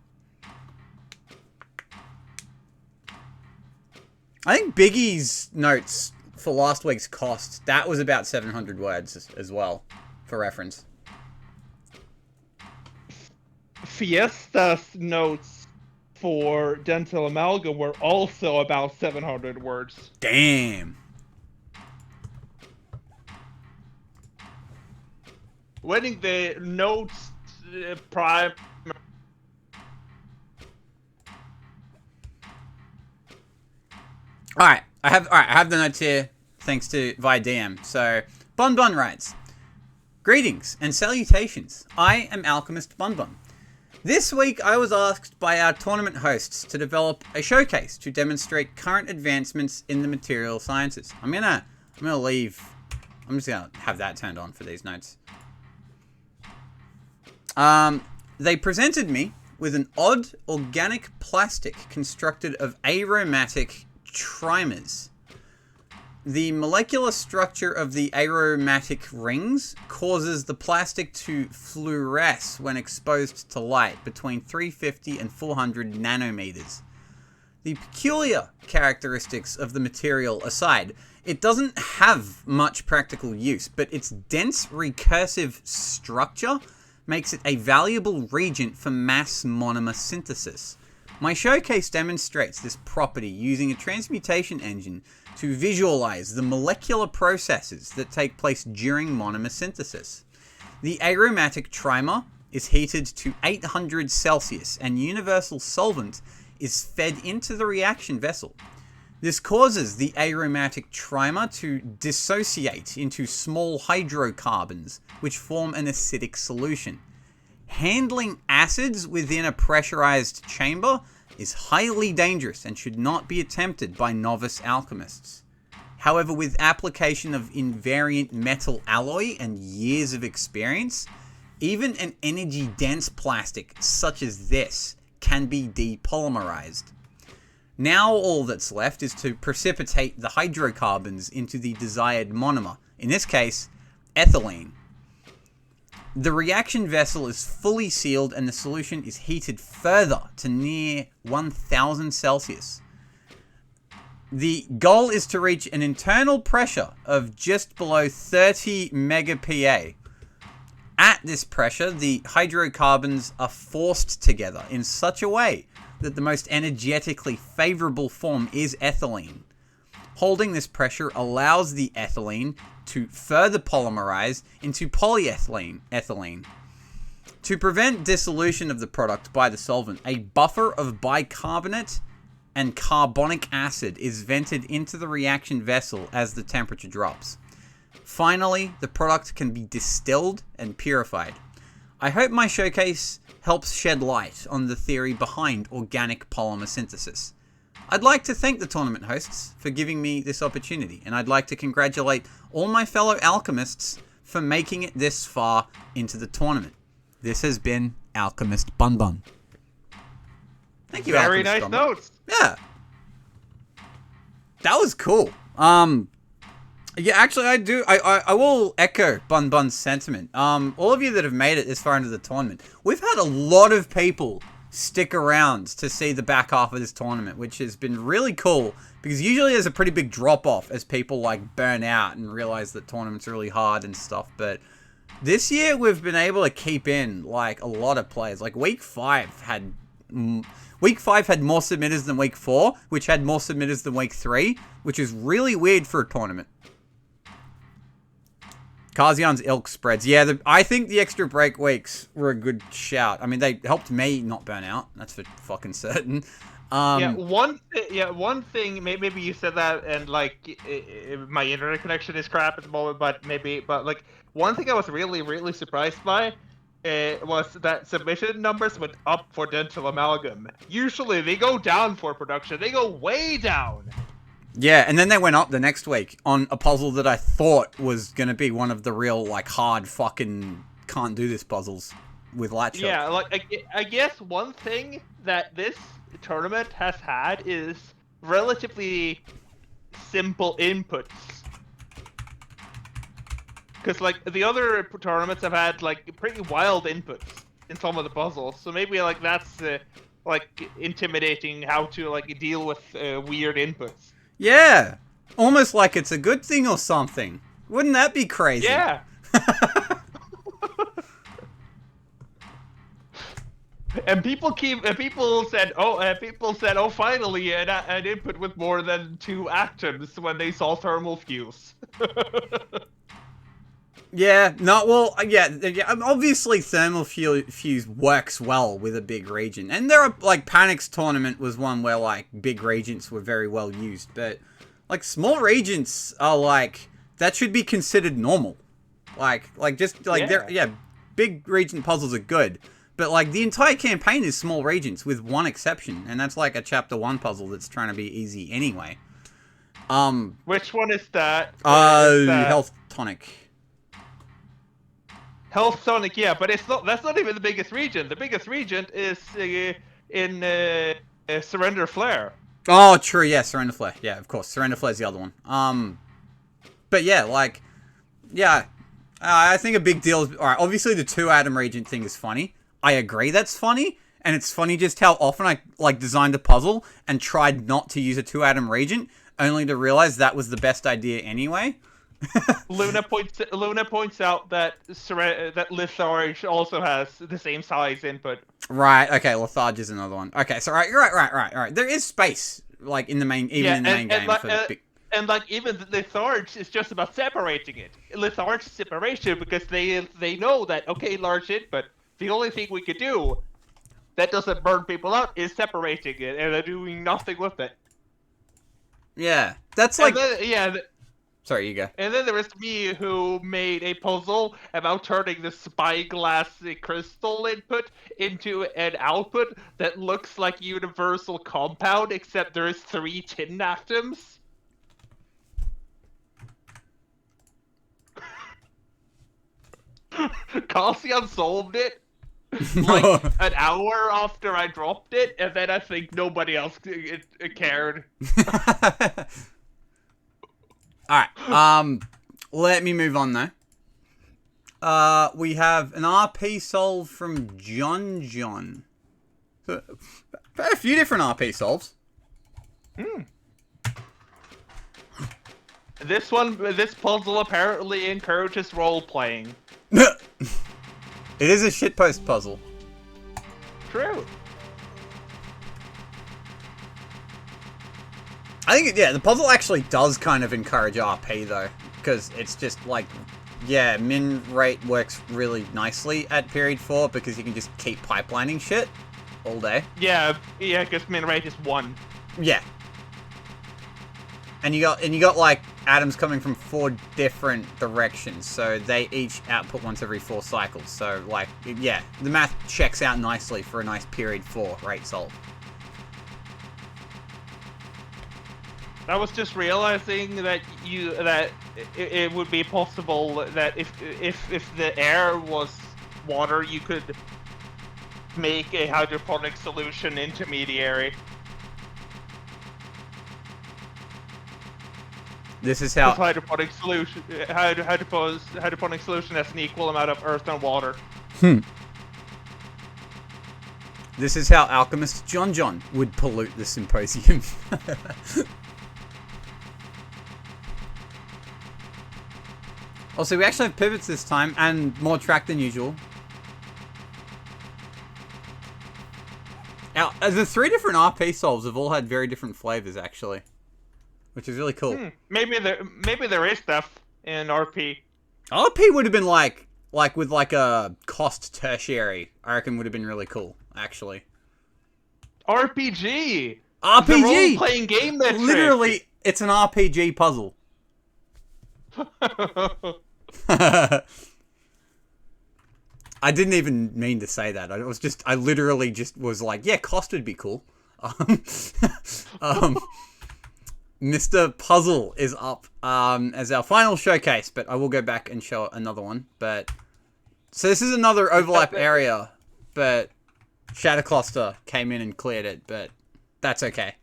I think Biggie's notes for last week's cost, that was about 700 words as well, for reference. Fiesta's notes for Dental Amalgam were also about 700 words. Damn. Winning the notes prime. Alright, I have the notes here, thanks to via DM. So, Bun writes, greetings and salutations. I am Alchemist Bun. This week, I was asked by our tournament hosts to develop a showcase to demonstrate current advancements in the material sciences. I'm just gonna have that turned on for these notes. They presented me with an odd organic plastic constructed of aromatic trimers. The molecular structure of the aromatic rings causes the plastic to fluoresce when exposed to light between 350 and 400 nanometers. The peculiar characteristics of the material aside, it doesn't have much practical use, but its dense recursive structure makes it a valuable reagent for mass monomer synthesis. My showcase demonstrates this property using a transmutation engine to visualize the molecular processes that take place during monomer synthesis. The aromatic trimer is heated to 800 Celsius and universal solvent is fed into the reaction vessel. This causes the aromatic trimer to dissociate into small hydrocarbons, which form an acidic solution. Handling acids within a pressurized chamber is highly dangerous and should not be attempted by novice alchemists. However, with application of invariant metal alloy and years of experience, even an energy-dense plastic such as this can be depolymerized. Now all that's left is to precipitate the hydrocarbons into the desired monomer, in this case, ethylene. The reaction vessel is fully sealed and the solution is heated further to near 1000 Celsius. The goal is to reach an internal pressure of just below 30 megapA. At this pressure, the hydrocarbons are forced together in such a way that the most energetically favorable form is ethylene. Holding this pressure allows the ethylene to further polymerize into polyethylene. To prevent dissolution of the product by the solvent, a buffer of bicarbonate and carbonic acid is vented into the reaction vessel as the temperature drops. Finally, the product can be distilled and purified. I hope my showcase helps shed light on the theory behind organic polymer synthesis. I'd like to thank the tournament hosts for giving me this opportunity, and I'd like to congratulate all my fellow alchemists for making it this far into the tournament. This has been Alchemist Bun. Thank you, Very Alchemist nice notes. Yeah. That was cool. Yeah, actually, I will echo Bun's sentiment. All of you that have made it this far into the tournament, we've had a lot of people stick around to see the back half of this tournament, which has been really cool because usually there's a pretty big drop off as people like burn out and realize that tournaments are really hard and stuff. But this year we've been able to keep in like a lot of players. Like week 5 had more submitters than week 4, which had more submitters than week 3, which is really weird for a tournament. Kazian's ilk spreads. Yeah, I think the extra break weeks were a good shout. I mean, they helped me not burn out. That's for fucking certain. One thing. Maybe you said that, and like my internet connection is crap at the moment. But like one thing I was really surprised by was that submission numbers went up for dental amalgam. Usually they go down for production. They go way down. Yeah, and then they went up the next week on a puzzle that I thought was going to be one of the real, like, hard fucking can't do this puzzles with light shock. Yeah, like, I guess one thing that this tournament has had is relatively simple inputs. Because, like, the other tournaments have had, like, pretty wild inputs in some of the puzzles. So maybe, like, that's, like, intimidating how to, like, deal with weird inputs. Yeah, almost like it's a good thing or something. Wouldn't that be crazy? Yeah. And people said, oh, finally an input with more than 2 atoms when they saw thermal fuse. Yeah, obviously thermal fuse works well with a big region. And there are, like, Panic's tournament was one where, like, big regions were very well used. But, like, small regions are, like, that should be considered normal. Big region puzzles are good. But, like, the entire campaign is small regions with one exception. And that's, like, a chapter 1 puzzle that's trying to be easy anyway. Which one is that? Health Tonic. Health Tonic, yeah, but that's not even the biggest region. The biggest region is in Surrender Flare. Oh, true, yeah, Surrender Flare. Yeah, of course. Surrender Flare's the other one. But yeah, like, yeah, I think a big deal is, alright, obviously the 2-atom region thing is funny. I agree that's funny, and it's funny just how often I, like, designed a puzzle and tried not to use a 2-atom region, only to realize that was the best idea anyway. Luna points out that Litharge also has the same size input. Right. Okay. Litharge is another one. Okay. So right. There is space, like in the main, in the main game. And like even the Litharge is just about separating it. Litharge separation because they know that okay, large input. The only thing we could do that doesn't burn people out is separating it, and they're doing nothing with it. Yeah. That's like. Sorry, you go. And then there was me who made a puzzle about turning the spyglass crystal input into an output that looks like universal compound, except there's 3 tin atoms. Cassian solved it like an hour after I dropped it, and then I think nobody else cared. Alright, let me move on though. We have an RP solve from John. So, a few different RP solves. This puzzle apparently encourages role-playing. It is a shitpost puzzle. True. I think, the puzzle actually does kind of encourage RP, though. Because it's just, like, yeah, min rate works really nicely at period 4, because you can just keep pipelining shit all day. Yeah, because min rate is 1. Yeah. And you got, like, atoms coming from 4 different directions, so they each output once every 4 cycles. So, like, yeah, the math checks out nicely for a nice period 4 rate solve. I was just realizing that it would be possible that if the air was water, you could make a hydroponic solution intermediary. This is how hydroponic solution has an equal amount of earth and water. This This is how alchemist John would pollute the symposium. Also, we actually have pivots this time, and more track than usual. Now, the 3 different RP solves have all had very different flavors, actually. Which is really cool. Maybe there is stuff in RP. RP would have been like with like a cost tertiary. I reckon would have been really cool, actually. RPG! RPG! The role-playing game metric! Literally, it's an RPG puzzle. I didn't even mean to say that. I literally just was like, yeah, cost would be cool. Mr. Puzzle is up as our final showcase, but I will go back and show another one. But so this is another overlap area, but Shadow Cluster came in and cleared it, but that's okay.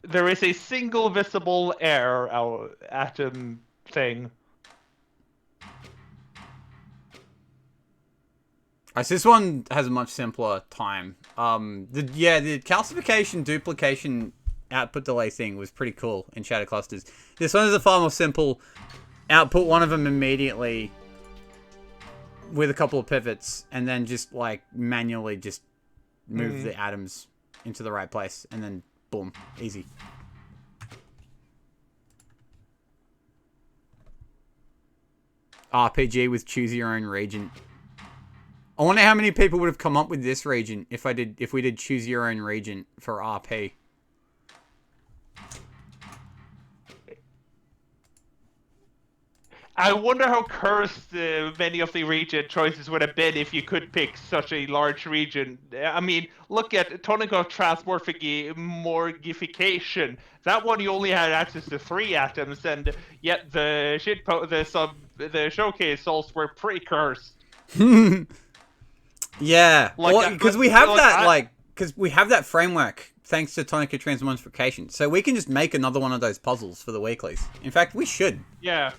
There is a single visible air atom thing. This one has a much simpler time. The calcification duplication output delay thing was pretty cool in Shadow Clusters. This one is a far more simple. Output one of them immediately with a couple of pivots, and then just like manually just move the atoms into the right place, and then boom, easy. RPG with choose your own region. I wonder how many people would have come up with this region if we did choose your own region for RP. I wonder how cursed many of the region choices would have been if you could pick such a large region. I mean, look at tonic of transmorphification. That one you only had access to 3 atoms, and yet the showcase souls were pretty cursed. Yeah, because we have that framework thanks to tonic of transmorphification, so we can just make another one of those puzzles for the weeklies. In fact, we should. Yeah.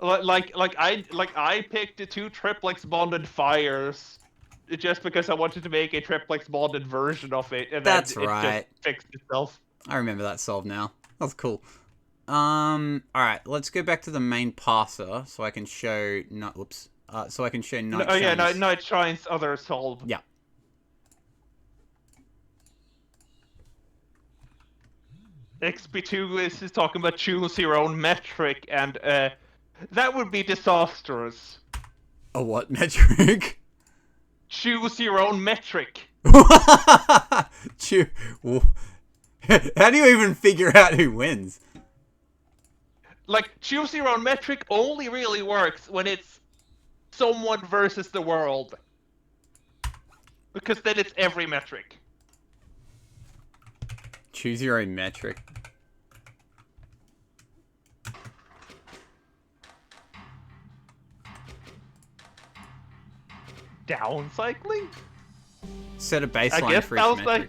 I picked the 2 triplex bonded fires just because I wanted to make a triplex bonded version of it, and that's then right. It just fixed itself. I remember that solve now. That's cool. Alright, let's go back to the main parser so I can show night Night Shine's other solve. Yeah. XP2 is talking about choose your own metric, and that would be disastrous. A what metric? Choose your own metric. How do you even figure out who wins? Like, choose your own metric only really works when it's someone versus the world. Because then it's every metric. Choose your own metric. Downcycling? Set a baseline I guess for each metric.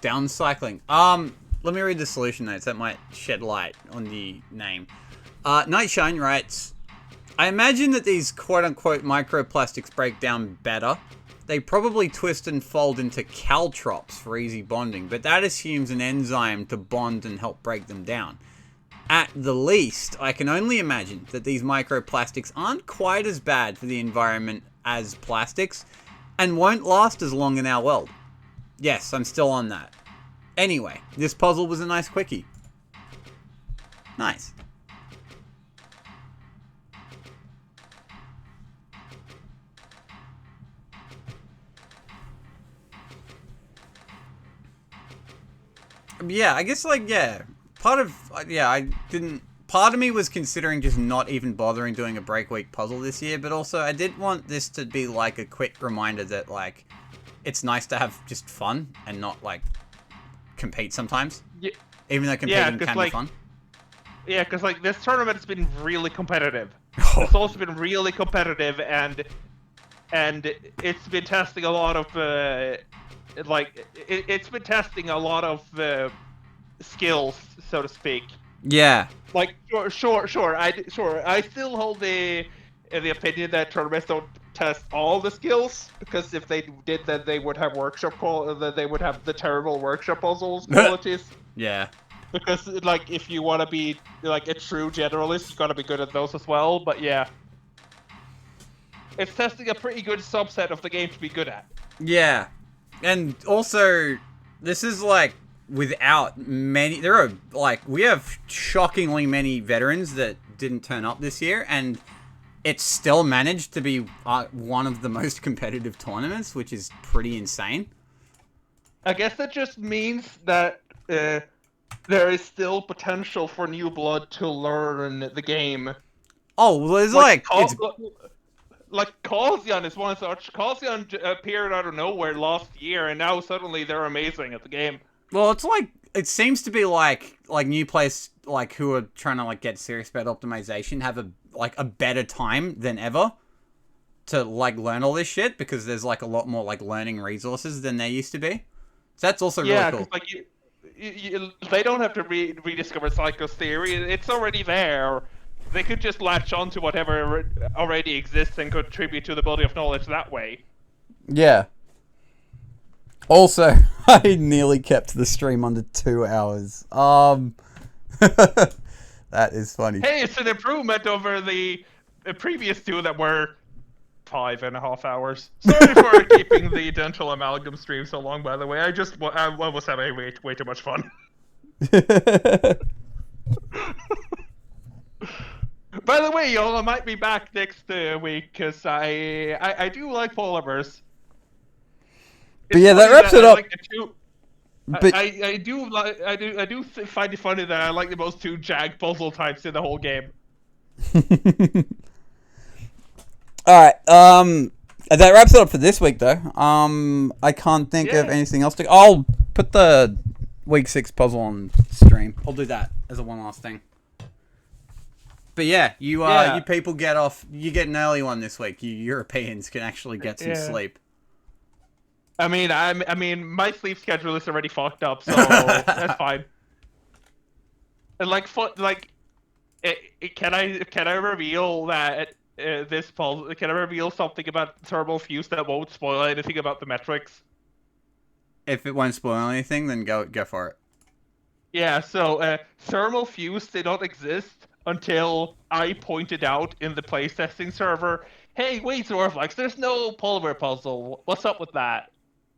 Downcycling. Let me read the solution notes. That might shed light on the name. Nightshine writes, I imagine that these quote-unquote microplastics break down better. They probably twist and fold into caltrops for easy bonding, but that assumes an enzyme to bond and help break them down. At the least, I can only imagine that these microplastics aren't quite as bad for the environment as plastics, and won't last as long in our world. Yes, I'm still on that. Anyway, this puzzle was a nice quickie. Nice. Yeah, I guess, like, yeah. Part of me was considering just not even bothering doing a break week puzzle this year, but also I did want this to be, like, a quick reminder that, like, it's nice to have just fun and not, like, compete sometimes. Yeah. Even though competing can be fun. Yeah, because, like, this tournament's been really competitive. It's also been really competitive, and it's been testing a lot of, it's been testing a lot of skills, so to speak. Yeah. Like, sure. I still hold the opinion that tournaments don't test all the skills, because if they did, then they would have they would have the terrible workshop puzzles qualities. Yeah. Because like, if you want to be like a true generalist, you got to be good at those as well. But yeah, it's testing a pretty good subset of the game to be good at. Yeah. And also, this is like without many. There are like, we have shockingly many veterans that didn't turn up this year, and it's still managed to be one of the most competitive tournaments, which is pretty insane. I guess that just means that there is still potential for new blood to learn the game. Oh, well, there's like Cauzion is one such. Cauzion appeared out of nowhere last year, and now suddenly they're amazing at the game. Well, it's like, it seems to be like new players like who are trying to like get serious about optimization have a better time than ever to like learn all this shit, because there's like a lot more like learning resources than there used to be. So that's also really cool. Like they don't have to rediscover Psycho's theory. It's already there. They could just latch on to whatever already exists and contribute to the body of knowledge that way. Yeah. Also, I nearly kept the stream under 2 hours. That is funny. Hey, it's an improvement over the previous 2 that were 5.5 hours. Sorry for keeping the dental amalgam stream so long, by the way. I was having way too much fun. By the way, y'all, I might be back next week, because I do like polymers. But yeah, that wraps it up. I do find it funny that I like the most 2 Jag puzzle types in the whole game. Alright, that wraps it up for this week, though. I can't think of anything else to... I'll put the week 6 puzzle on stream. I'll do that as a one last thing. But yeah, you people get off... You get an early one this week. You Europeans can actually get some sleep. I mean, my sleep schedule is already fucked up, so that's fine. And can I reveal that this puzzle? Can I reveal something about thermal fuse that won't spoil anything about the metrics? If it won't spoil anything, then go for it. Yeah. So thermal fuse, they don't exist until I pointed out in the playtesting server, hey, wait, Zorflex, there's no polymer puzzle. What's up with that?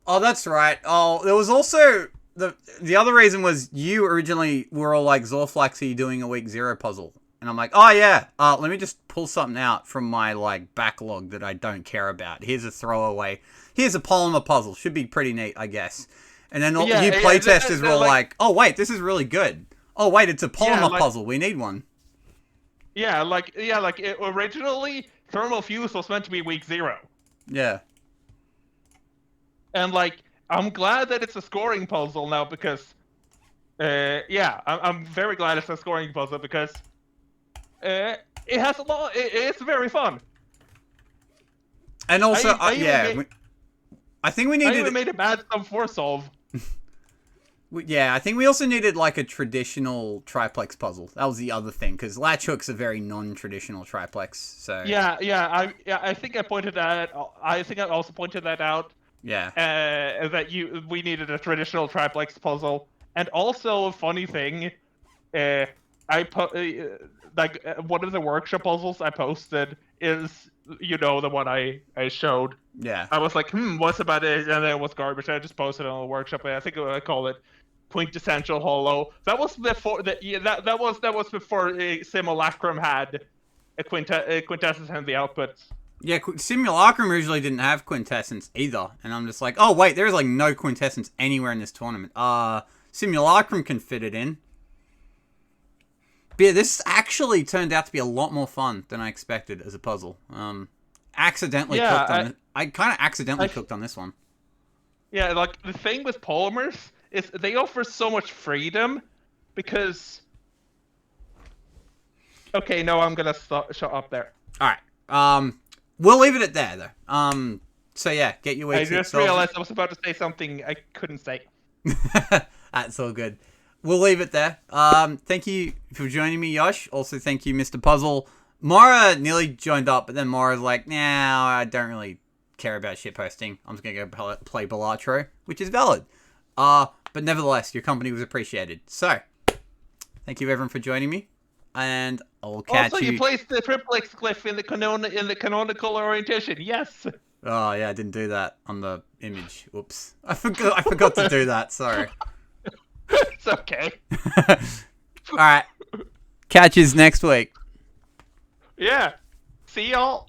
Oh, that's right. Oh, there was also... The other reason was you originally were all like, Zorflex, are you doing a week 0 puzzle? And I'm like, oh yeah, let me just pull something out from my like backlog that I don't care about. Here's a throwaway. Here's a polymer puzzle. Should be pretty neat, I guess. And then you playtesters were like, oh wait, this is really good. Oh wait, it's a polymer puzzle. We need one. Originally, thermal fuse was meant to be week 0. Yeah. And like, I'm glad that it's a scoring puzzle now, because I'm very glad it's a scoring puzzle, because it has a lot. It's very fun. And also, I think we needed. I even made a bad sum 4 solve. Yeah, I think we also needed like a traditional triplex puzzle. That was the other thing, because latch hook's a very non-traditional triplex. So I think I pointed that. I think I also pointed that out. Yeah. That we needed a traditional triplex puzzle, and also a funny thing, one of the workshop puzzles I posted is the one I showed. Yeah. I was like, what's about it? And then it was garbage. I just posted it on the workshop. I think I call it Quintessential Hollow. That was before that was before Simulacrum had a quintessence and the outputs. Yeah, Simulacrum originally didn't have quintessence either, and I'm just like, oh wait, there's like no quintessence anywhere in this tournament. Simulacrum can fit it in. But yeah, this actually turned out to be a lot more fun than I expected as a puzzle. Accidentally cooked on it. I kind of accidentally cooked on this one. Yeah, like the thing with polymers is they offer so much freedom, because. Okay, no, I'm gonna shut up there. All right. We'll leave it at there, though. So yeah, get your week 6 I just realized I was about to say something I couldn't say. That's all good. we'll leave it there. Thank you for joining me, Yosh. Also, thank you, Mr. Puzzle. Mara nearly joined up, but then Mara's like, nah, I don't really care about shitposting. I'm just going to go play Balatro, which is valid. But nevertheless, your company was appreciated. So, thank you everyone for joining me, and I'll catch you. Also, you placed the triplex glyph in the canonical orientation. Yes. Oh yeah, I didn't do that on the image. Whoops. I forgot to do that. Sorry. It's okay. All right. Catch us next week. Yeah. See y'all.